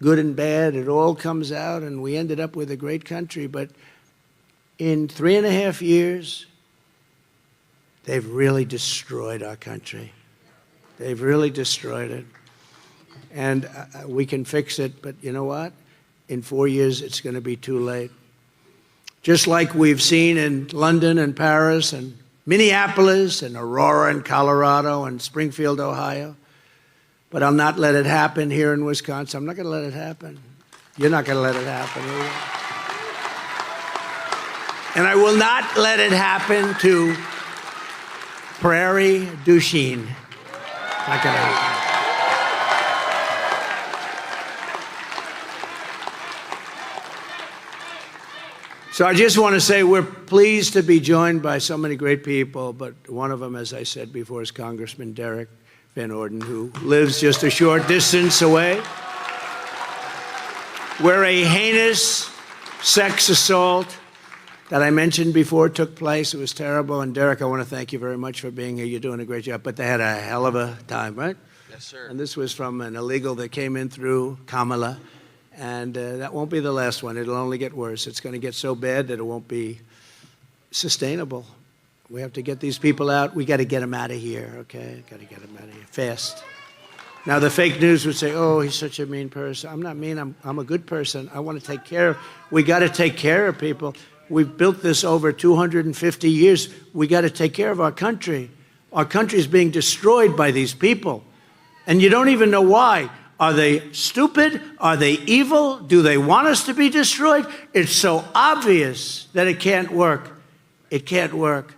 Good and bad, it all comes out, and we ended up with a great country. But in 3.5 years, they've really destroyed our country. They've really destroyed it. And we can fix it, but you know what? In 4 years, it's going to be too late. Just like we've seen in London and Paris and Minneapolis and Aurora and Colorado and Springfield, Ohio. But I'll not let it happen here in Wisconsin. I'm not going to let it happen. You're not going to let it happen either. And I will not let it happen to Prairie du Chien. Not going to happen. So I just want to say we're pleased to be joined by so many great people, but one of them, as I said before, is Congressman Derek Van Orden, who lives just a short distance away, where a heinous sex assault that I mentioned before took place. It was terrible. And Derek, I want to thank you very much for being here. You're doing a great job. But they had a hell of a time, right? Yes, sir. And this was from an illegal that came in through Kamala. And that won't be the last one. It'll only get worse. It's going to get so bad that it won't be sustainable. We have to get these people out. We got to get them out of here, okay? Got to get them out of here fast. Now, the fake news would say, oh, he's such a mean person. I'm not mean. I'm a good person. I want to take care of. We got to take care of people. We've built this over 250 years. We got to take care of our country. Our country is being destroyed by these people. And you don't even know why. Are they stupid? Are they evil? Do they want us to be destroyed? It's so obvious that it can't work. It can't work.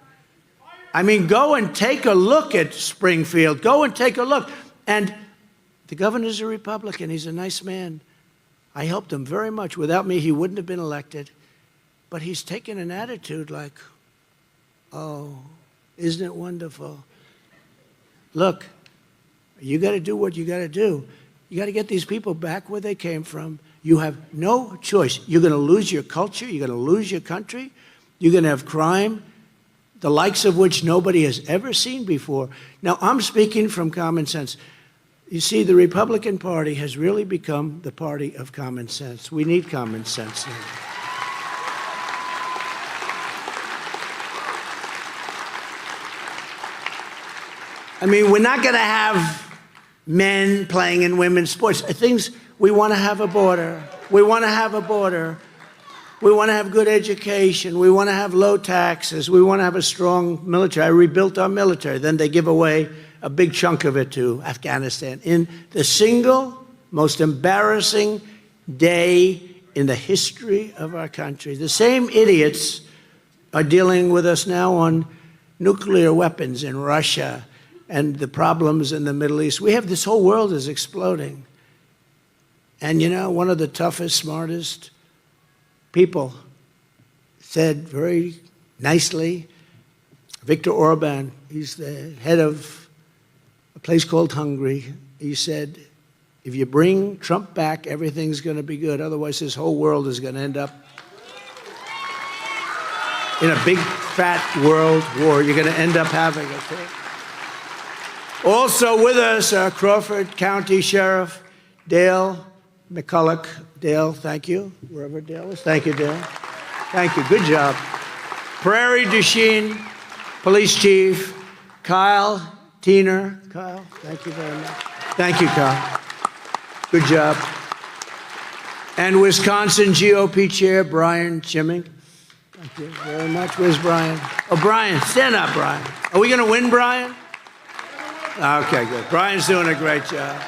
I mean, go and take a look at Springfield. Go and take a look. And the governor's a Republican. He's a nice man. I helped him very much. Without me, he wouldn't have been elected. But he's taken an attitude like, oh, isn't it wonderful? Look, you got to do what you got to do. You got to get these people back where they came from. You have no choice. You're going to lose your culture. You're going to lose your country. You're going to have crime, the likes of which nobody has ever seen before. Now, I'm speaking from common sense. You see, the Republican Party has really become the party of common sense. We need common sense now. I mean, we're not going to have men playing in women's sports. Things, we want to have a border. We want to have a border. We want to have good education. We want to have low taxes. We want to have a strong military. I rebuilt our military. Then they give away a big chunk of it to Afghanistan. In the single most embarrassing day in the history of our country, the same idiots are dealing with us now on nuclear weapons in Russia and the problems in the Middle East. We have this whole world is exploding. And you know, one of the toughest, smartest people said very nicely, Viktor Orban, he's the head of a place called Hungary. He said, if you bring Trump back, everything's going to be good. Otherwise, this whole world is going to end up in a big, fat world war. You're going to end up having it. Also with us, Crawford County Sheriff Dale McCulloch. Dale, thank you. Wherever Dale is. Thank you, Dale. Thank you. Good job. Prairie du Chien Police Chief Kyle Teener. Kyle, thank you very much. Thank you, Kyle. Good job. And Wisconsin GOP Chair Brian Chimming. Thank you very much. Where's Brian? Oh, Brian, stand up, Brian. Are we going to win, Brian? Okay, good. Brian's doing a great job.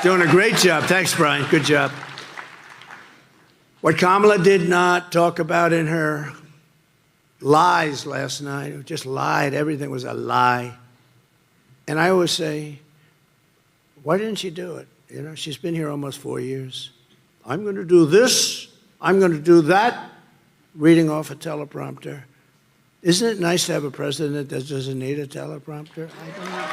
Doing a great job. Thanks, Brian. Good job. What Kamala did not talk about in her lies last night, just lied. Everything was a lie. And I always say, why didn't she do it? You know, she's been here almost 4 years. I'm going to do this. I'm going to do that. Reading off a teleprompter. Isn't it nice to have a president that doesn't need a teleprompter? I don't know.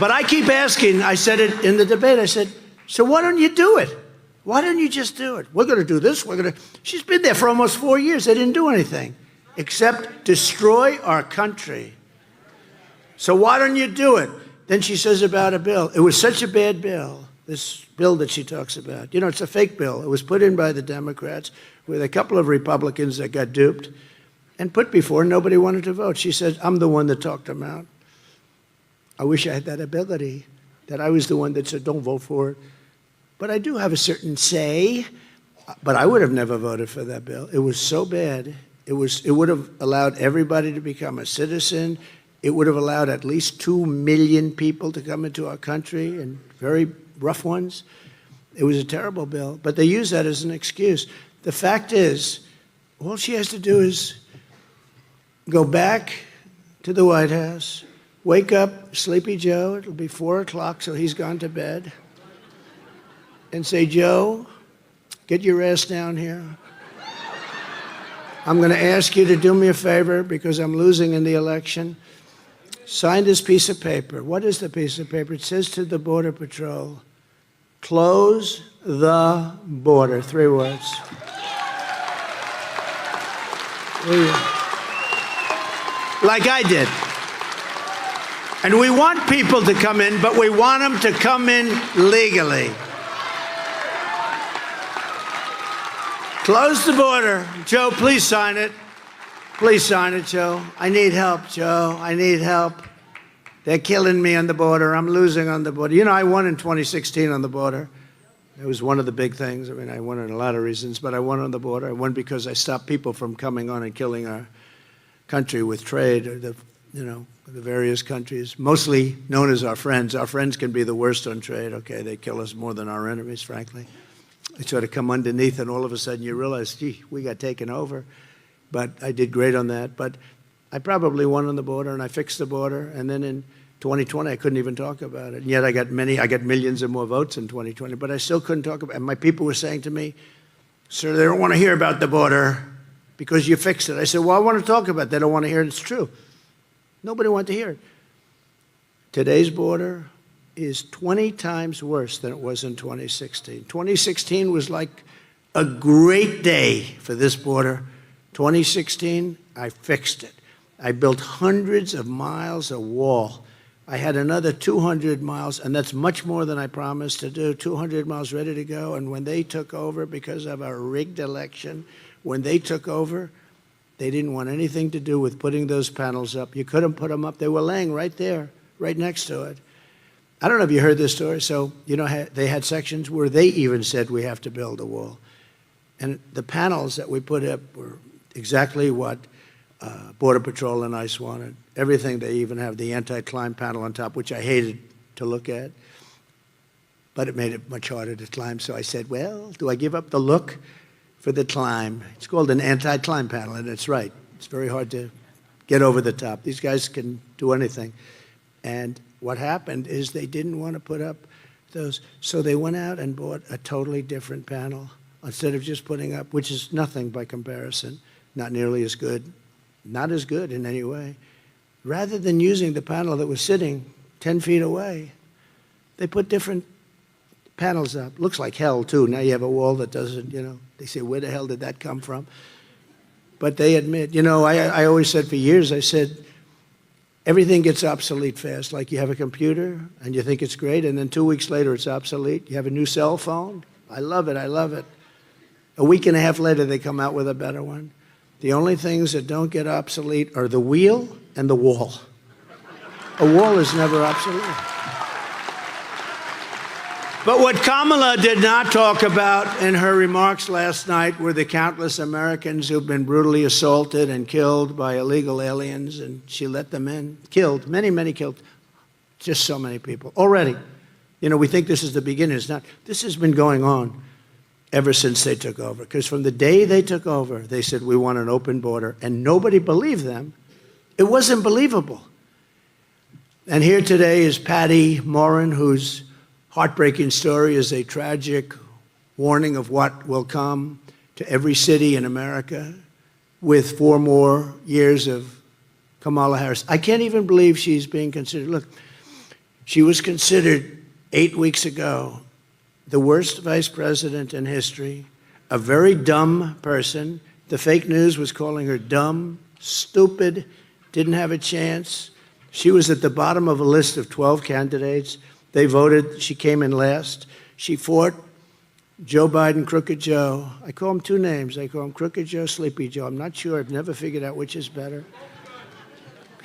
But I keep asking, I said it in the debate, I said, so why don't you do it? Why don't you just do it? We're going to do this, we're going to... She's been there for almost 4 years. They didn't do anything except destroy our country. So why don't you do it? Then she says about a bill. It was such a bad bill, this bill that she talks about. You know, it's a fake bill. It was put in by the Democrats with a couple of Republicans that got duped and put before. Nobody wanted to vote. She said, I'm the one that talked them out. I wish I had that ability, that I was the one that said, don't vote for it. But I do have a certain say. But I would have never voted for that bill. It was so bad. It would have allowed everybody to become a citizen. It would have allowed at least 2 million people to come into our country, and very rough ones. It was a terrible bill. But they use that as an excuse. The fact is, all she has to do is go back to the White House, wake up Sleepy Joe, it'll be 4 o'clock, so he's gone to bed, and say, Joe, get your ass down here. I'm going to ask you to do me a favor because I'm losing in the election. Sign this piece of paper. What is the piece of paper? It says to the Border Patrol, close the border. 3 words. Like I did. And we want people to come in, but we want them to come in legally. Close the border. Joe, please sign it. Please sign it, Joe. I need help, Joe. I need help. They're killing me on the border. I'm losing on the border. You know, I won in 2016 on the border. It was one of the big things. I mean, I won on a lot of reasons, but I won on the border. I won because I stopped people from coming on and killing our country with trade, or the various countries, mostly known as our friends. Our friends can be the worst on trade, okay? They kill us more than our enemies, frankly. They sort of come underneath, and all of a sudden you realize, gee, we got taken over. But I did great on that. But I probably won on the border, and I fixed the border. And then in 2020, I couldn't even talk about it. And yet I got millions of more votes in 2020, but I still couldn't talk about it. And my people were saying to me, sir, they don't want to hear about the border. because you fixed it. I said, well, I want to talk about it. They don't want to hear it. It's true. Nobody wanted to hear it. Today's border is 20 times worse than it was in 2016. 2016 was like a great day for this border. 2016, I fixed it. I built hundreds of miles of wall. I had another 200 miles, and that's much more than I promised to do, 200 miles ready to go. And when they took over, because of a rigged election, when they took over, they didn't want anything to do with putting those panels up. You couldn't put them up. They were laying right there, right next to it. I don't know if you heard this story. So, you know, they had sections where they even said we have to build a wall. And the panels that we put up were exactly what Border Patrol and ICE wanted. Everything. They even have the anti-climb panel on top, which I hated to look at. But it made it much harder to climb. So I said, well, do I give up the look for the climb? It's called an anti-climb panel, and it's right. It's very hard to get over the top. These guys can do anything. And what happened is they didn't want to put up those. So they went out and bought a totally different panel instead of just putting up, which is nothing by comparison, not nearly as good, not as good in any way. Rather than using the panel that was sitting 10 feet away, they put different panels up. Looks like hell, too. Now you have a wall that doesn't, you know, they say, where the hell did that come from? But they admit, you know, I always said for years, I said, everything gets obsolete fast. Like you have a computer and you think it's great, and then 2 weeks later it's obsolete. You have a new cell phone. I love it. I love it. A week and a half later, they come out with a better one. The only things that don't get obsolete are the wheel and the wall. A wall is never obsolete. But what Kamala did not talk about in her remarks last night were the countless Americans who've been brutally assaulted and killed by illegal aliens, and she let them in. Killed, many, many killed. Just so many people. Already. You know, we think this is the beginning. It's not. This has been going on ever since they took over. Because from the day they took over, they said, we want an open border. And nobody believed them. It wasn't believable. And here today is Patty Morin, whose heartbreaking story is a tragic warning of what will come to every city in America with 4 more years of Kamala Harris. I can't even believe she's being considered. Look, she was considered 8 weeks ago the worst vice president in history, a very dumb person. The fake news was calling her dumb, stupid, didn't have a chance. She was at the bottom of a list of 12 candidates. They voted. She came in last. She fought Joe Biden, Crooked Joe. I call him 2 names. I call him Crooked Joe, Sleepy Joe. I'm not sure. I've never figured out which is better.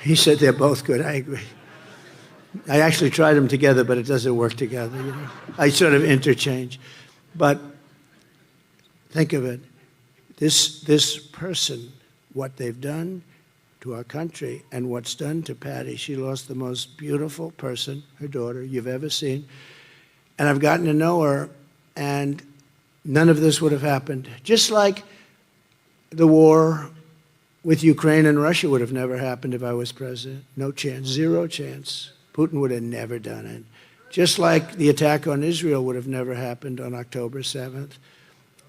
He said they're both good. I agree. I actually tried them together, but it doesn't work together. You know? I sort of interchange. But think of it. This person, what they've done to our country and what's done to Patty. She lost the most beautiful person, her daughter, you've ever seen. And I've gotten to know her, and none of this would have happened. Just like the war with Ukraine and Russia would have never happened if I was president. No chance, 0 chance. Putin would have never done it. Just like the attack on Israel would have never happened on October 7th.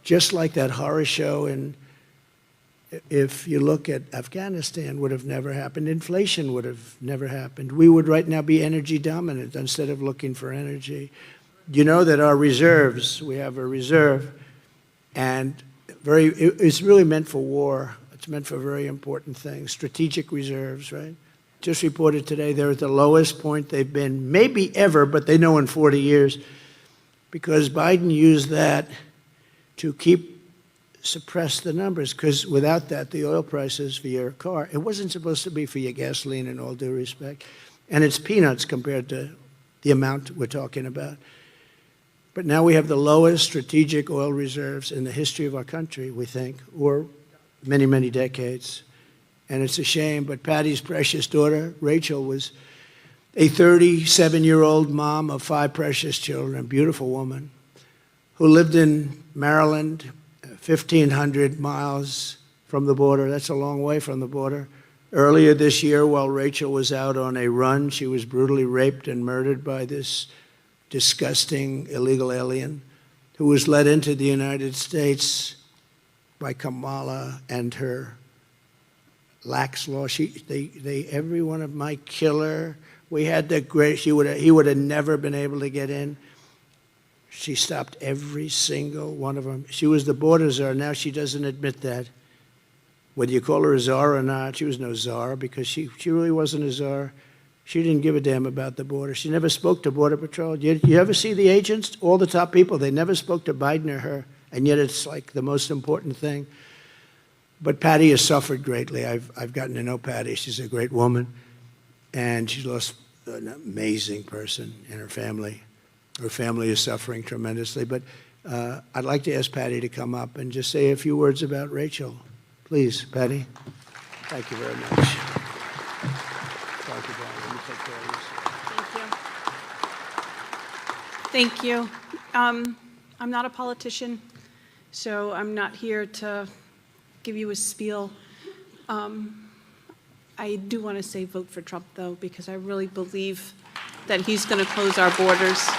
Just like that horror show if you look at Afghanistan, would have never happened. Inflation would have never happened. We would right now be energy dominant instead of looking for energy. You know that our reserves, we have a reserve, and it's really meant for war. It's meant for very important things. Strategic reserves, right? Just reported today they're at the lowest point they've been, maybe ever, but they know in 40 years, because Biden used that to suppress the numbers, because without that, the oil prices for your car, it wasn't supposed to be for your gasoline, in all due respect, and it's peanuts compared to the amount we're talking about. But now we have the lowest strategic oil reserves in the history of our country, we think, or many, many decades. And it's a shame, but Patty's precious daughter, Rachel, was a 37-year-old mom of 5 precious children, a beautiful woman, who lived in Maryland, 1,500 miles from the border. That's a long way from the border. Earlier this year, while Rachel was out on a run, she was brutally raped and murdered by this disgusting illegal alien who was led into the United States by Kamala and her lax law. Every one of my killer, we had the great, he would have never been able to get in. She stopped every single one of them. She was the border czar. Now she doesn't admit that. Whether you call her a czar or not, she was no czar because she really wasn't a czar. She didn't give a damn about the border. She never spoke to Border Patrol. You ever see the agents, all the top people, they never spoke to Biden or her, and yet it's like the most important thing. But Patty has suffered greatly. I've gotten to know Patty. She's a great woman, and she lost an amazing person in her family. Her family is suffering tremendously. But I'd like to ask Patty to come up and just say a few words about Rachel. Please, Patty. Thank you very much. Thank you, Patty. Let me take care of this. Thank you. I'm not a politician, so I'm not here to give you a spiel. I do want to say vote for Trump, though, because I really believe that he's going to close our borders.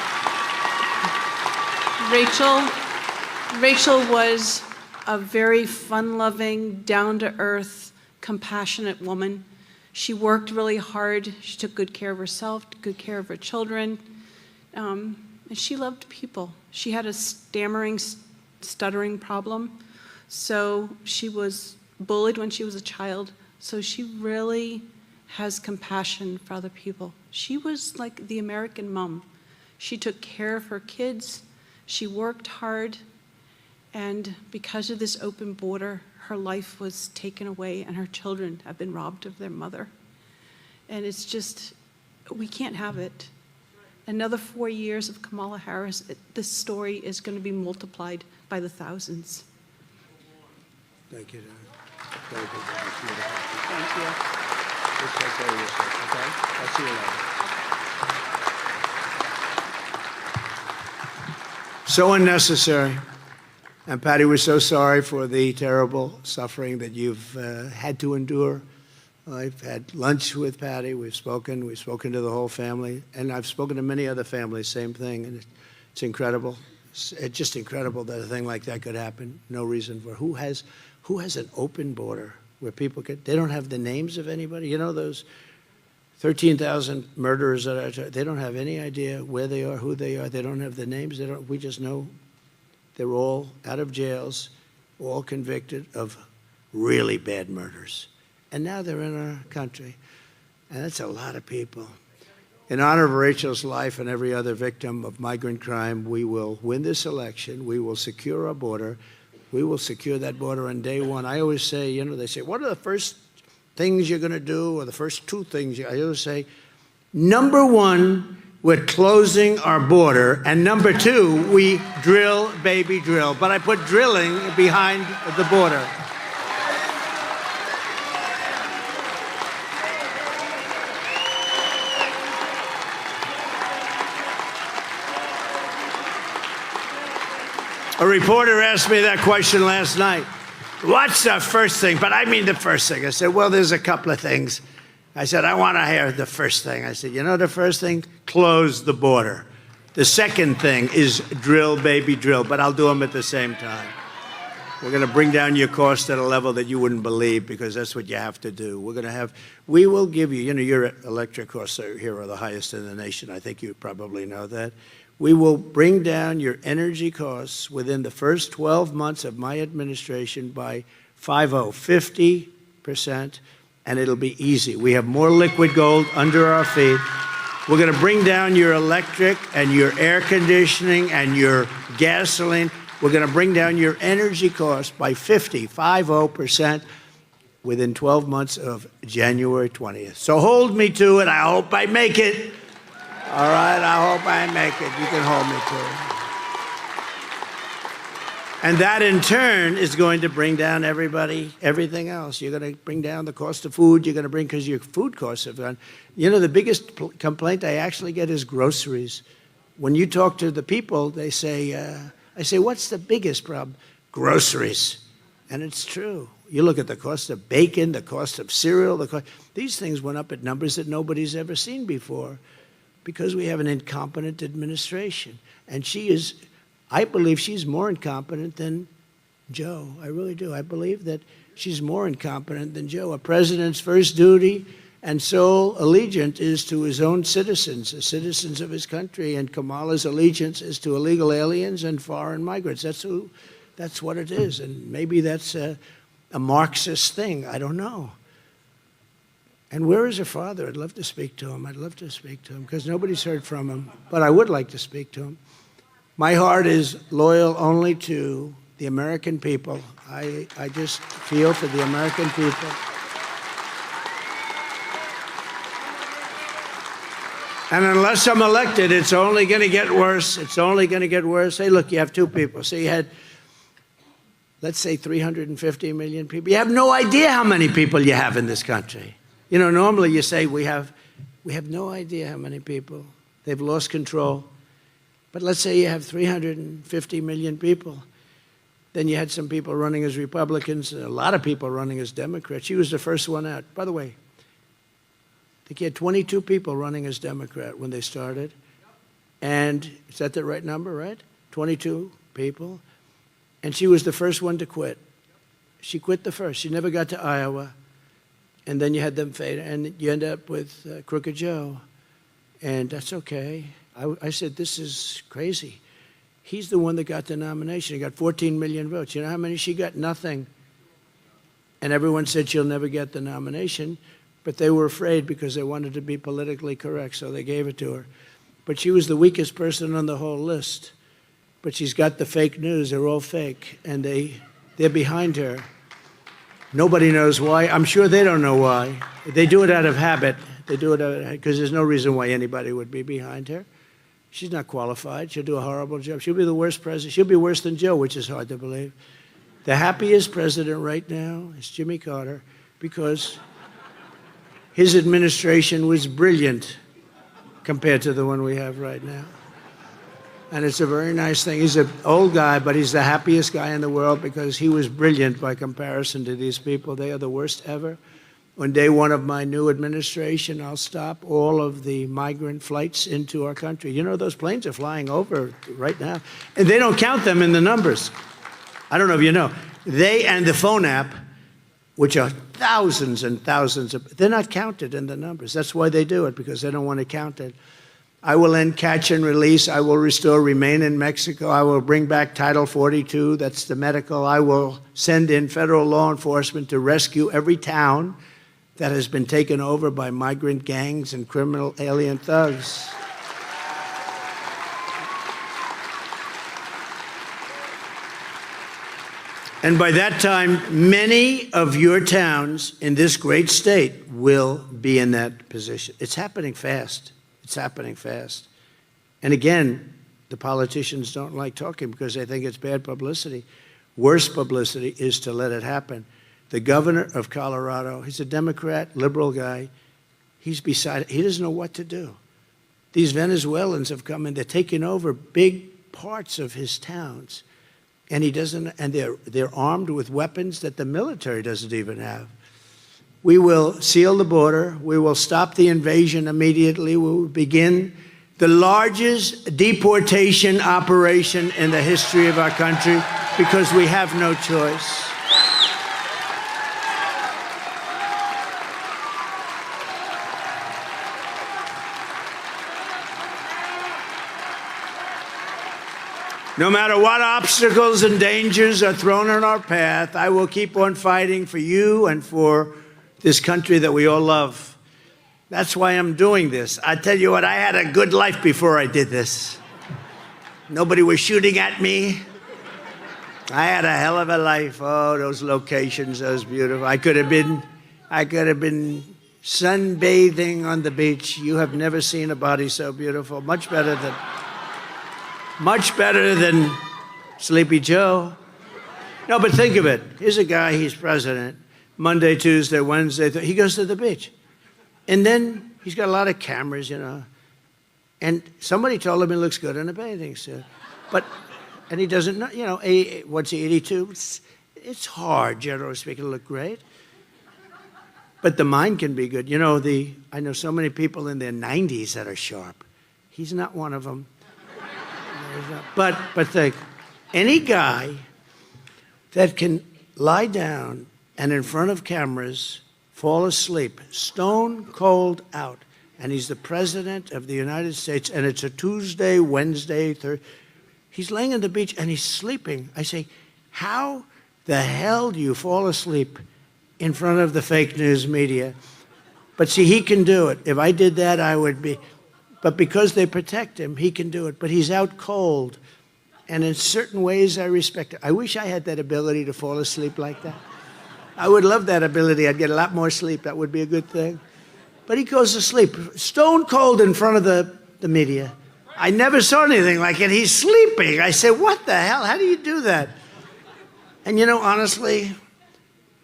Rachel was a very fun-loving, down-to-earth, compassionate woman. She worked really hard. She took good care of herself, good care of her children, and she loved people. She had a stuttering problem, so she was bullied when she was a child, so she really has compassion for other people. She was like the American mom. She took care of her kids, she worked hard, and because of this open border, her life was taken away and her children have been robbed of their mother. And it's just, we can't have it. Another 4 years of Kamala Harris, this story is going to be multiplied by the thousands. Thank you, Dad. Thank you. Thank you. Just take care of yourself, okay? I'll see you later. So unnecessary. And Patty, we're so sorry for the terrible suffering that you've had to endure. I've had lunch with Patty. We've spoken to the whole family, and I've spoken to many other families, same thing, and it's incredible. It's just incredible that a thing like that could happen. No reason for who has an open border where people they don't have the names of anybody. You know, those 13,000 murderers they don't have any idea where they are, who they are. They don't have the names. We just know they're all out of jails, all convicted of really bad murders. And now they're in our country. And that's a lot of people. In honor of Rachel's life and every other victim of migrant crime, we will win this election. We will secure our border. We will secure that border on day one. I always say, you know, they say, what are the first things you're going to do, or the first two things? I always say, number one, we're closing our border, and number two, we drill, baby, drill. But I put drilling behind the border. A reporter asked me that question last night. What's the first thing? But I mean the first thing. I said, well, there's a couple of things. I said, I want to hear the first thing. I said, you know the first thing? Close the border. The second thing is drill, baby, drill. But I'll do them at the same time. We're going to bring down your cost at a level that you wouldn't believe, because that's what you have to do. We will give you, your electric costs here are the highest in the nation. I think you probably know that. We will bring down your energy costs within the first 12 months of my administration by 50%, and it'll be easy. We have more liquid gold under our feet. We're going to bring down your electric and your air conditioning and your gasoline. We're going to bring down your energy costs by 50% within 12 months of January 20th. So hold me to it. I hope I make it. All right, I hope I make it. You can hold me to it. And that, in turn, is going to bring down everything else. You're going to bring down the cost of food. You're going to bring, because your food costs have gone. The biggest complaint I actually get is groceries. When you talk to the people, they say, I say, what's the biggest problem? Groceries. And it's true. You look at the cost of bacon, the cost of cereal, these things went up at numbers that nobody's ever seen before, because we have an incompetent administration. And I believe she's more incompetent than Joe. I really do. I believe that she's more incompetent than Joe. A president's first duty and sole allegiance is to his own citizens, the citizens of his country, and Kamala's allegiance is to illegal aliens and foreign migrants. That's what it is, and maybe that's a Marxist thing. I don't know. And where is her father? I'd love to speak to him. I'd love to speak to him because nobody's heard from him, but I would like to speak to him. My heart is loyal only to the American people. I just feel for the American people. And unless I'm elected, it's only going to get worse. It's only going to get worse. Hey, look, you have two people. So you had, let's say, 350 million people. You have no idea how many people you have in this country. You know, normally you say we have no idea how many people. They've lost control. But let's say you have 350 million people. Then you had some people running as Republicans and a lot of people running as Democrats. She was the first one out. By the way, I think you had 22 people running as Democrat when they started. And is that the right number, right? 22 people. And she was the first one to quit. She quit the first. She never got to Iowa. And then you had them fade. And you end up with Crooked Joe. And that's okay. I said, this is crazy. He's the one that got the nomination. He got 14 million votes. You know how many she got? Nothing. And everyone said she'll never get the nomination. But they were afraid because they wanted to be politically correct, so they gave it to her. But she was the weakest person on the whole list. But she's got the fake news. They're all fake. And they're behind her. Nobody knows why. I'm sure they don't know why. They do it out of habit. They do it because there's no reason why anybody would be behind her. She's not qualified. She'll do a horrible job. She'll be the worst president. She'll be worse than Joe, which is hard to believe. The happiest president right now is Jimmy Carter because his administration was brilliant compared to the one we have right now. And it's a very nice thing. He's an old guy, but he's the happiest guy in the world because he was brilliant by comparison to these people. They are the worst ever. On day one of my new administration, I'll stop all of the migrant flights into our country. You know, those planes are flying over right now, and they don't count them in the numbers. I don't know if you know. They and the phone app, which are thousands and thousands of, they're not counted in the numbers. That's why they do it, because they don't want to count it. I will end catch and release. I will restore remain in Mexico. I will bring back Title 42. That's the medical. I will send in federal law enforcement to rescue every town that has been taken over by migrant gangs and criminal alien thugs. And by that time, many of your towns in this great state will be in that position. It's happening fast. It's happening fast. And again, the politicians don't like talking because they think it's bad publicity. Worse publicity is to let it happen. The governor of Colorado, he's a Democrat, liberal guy. He's beside it. He doesn't know what to do. These Venezuelans have come and they're taking over big parts of his towns. And he doesn't, and they're armed with weapons that the military doesn't even have. We will seal the border. We will stop the invasion immediately. We will begin the largest deportation operation in the history of our country because we have no choice. No matter what obstacles and dangers are thrown in our path, I will keep on fighting for you and for this country that we all love. That's why I'm doing this. I tell you what, I had a good life before I did this. Nobody was shooting at me. I had a hell of a life. Oh, those locations, those beautiful. I could have been sunbathing on the beach. You have never seen a body so beautiful. Much better than Sleepy Joe. No, but think of it. Here's a guy, he's president. Monday, Tuesday, Wednesday, he goes to the beach. And then he's got a lot of cameras, you know. And somebody told him he looks good in a bathing suit. And he doesn't know, you know, what's he, 82? It's hard, generally speaking, to look great. But the mind can be good. You know, I know so many people in their 90s that are sharp. He's not one of them. But think, any guy that can lie down and in front of cameras fall asleep, stone cold out. And he's the president of the United States, and it's a Tuesday, Wednesday, Thursday. He's laying on the beach and he's sleeping. I say, how the hell do you fall asleep in front of the fake news media? But see, he can do it. If I did that, I would be. But because they protect him, he can do it. But he's out cold. And in certain ways, I respect it. I wish I had that ability to fall asleep like that. I would love that ability. I'd get a lot more sleep. That would be a good thing. But he goes to sleep, stone cold in front of the media. I never saw anything like it. He's sleeping. I say, what the hell? How do you do that? And you know, honestly,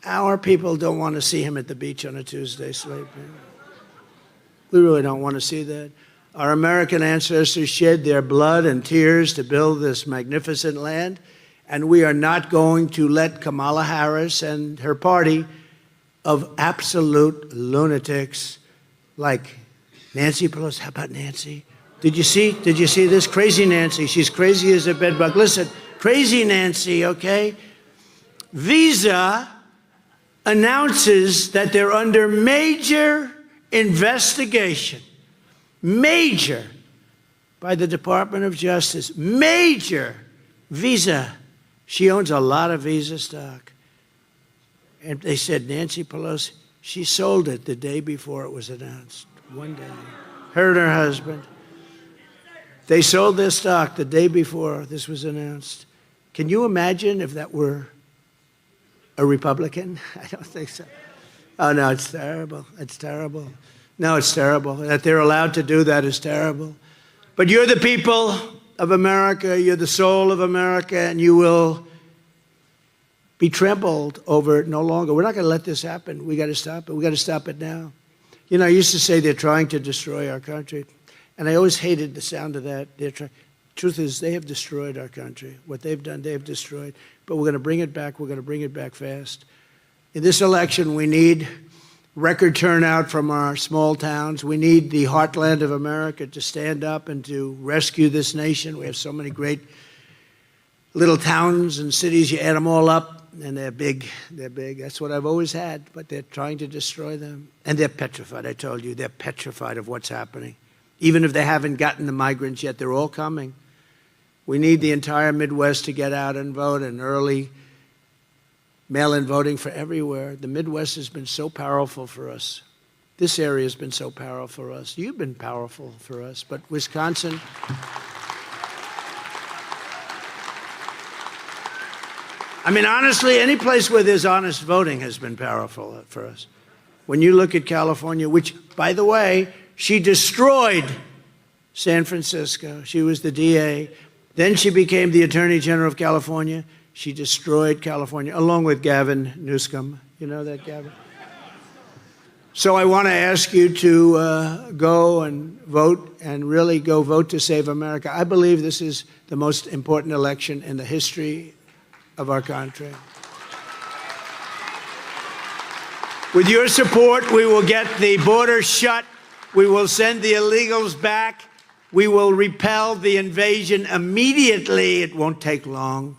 our people don't want to see him at the beach on a Tuesday sleeping. We really don't want to see that. Our American ancestors shed their blood and tears to build this magnificent land, and we are not going to let Kamala Harris and her party of absolute lunatics like Nancy Pelosi. How about Nancy? Did you see this? Crazy Nancy. She's crazy as a bedbug. Listen, crazy Nancy, okay? Visa announces that they're under major investigation. Major. By the Department of Justice. Major. Visa. She owns a lot of Visa stock. And they said Nancy Pelosi, she sold it the day before it was announced. One day. Her and her husband. They sold their stock the day before this was announced. Can you imagine if that were a Republican? I don't think so. Oh, no, it's terrible. It's terrible. No, it's terrible. That they're allowed to do that is terrible. But you're the people of America. You're the soul of America, and you will be trampled over no longer. We're not going to let this happen. We got to stop it. We got to stop it now. You know, I used to say they're trying to destroy our country. And I always hated the sound of that. Truth is, they have destroyed our country. What they've done, they've destroyed. But we're going to bring it back. We're going to bring it back fast. In this election, we need record turnout from our small towns. We need the heartland of America to stand up and to rescue this nation. We have so many great little towns and cities. You add them all up, and they're big. They're big. That's what I've always had. But they're trying to destroy them. And they're petrified. I told you, they're petrified of what's happening. Even if they haven't gotten the migrants yet, they're all coming. We need the entire Midwest to get out and vote, and early mail-in voting for everywhere. The Midwest has been so powerful for us. This area has been so powerful for us. You've been powerful for us, but Wisconsin... I mean, honestly, any place where there's honest voting has been powerful for us. When you look at California, which, by the way, she destroyed San Francisco. She was the DA. Then she became the Attorney General of California. She destroyed California, along with Gavin Newsom. You know that, Gavin? So I want to ask you to go and vote, and really go vote to save America. I believe this is the most important election in the history of our country. With your support, we will get the border shut. We will send the illegals back. We will repel the invasion immediately. It won't take long.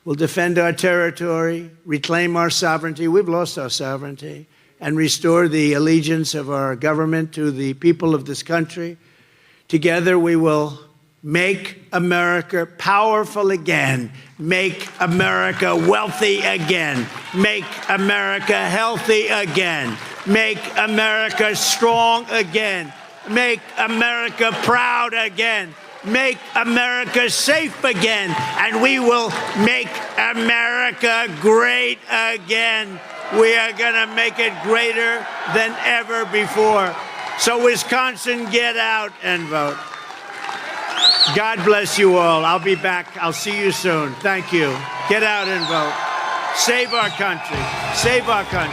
We'll defend our territory, reclaim our sovereignty. We've lost our sovereignty. And restore the allegiance of our government to the people of this country. Together, we will make America powerful again. Make America wealthy again. Make America healthy again. Make America strong again. Make America proud again. Make America safe again. And we will make America great again. We are going to make it greater than ever before. So Wisconsin, get out and vote. God bless you all. I'll be back. I'll see you soon. Thank you. Get out and vote. Save our country. Save our country.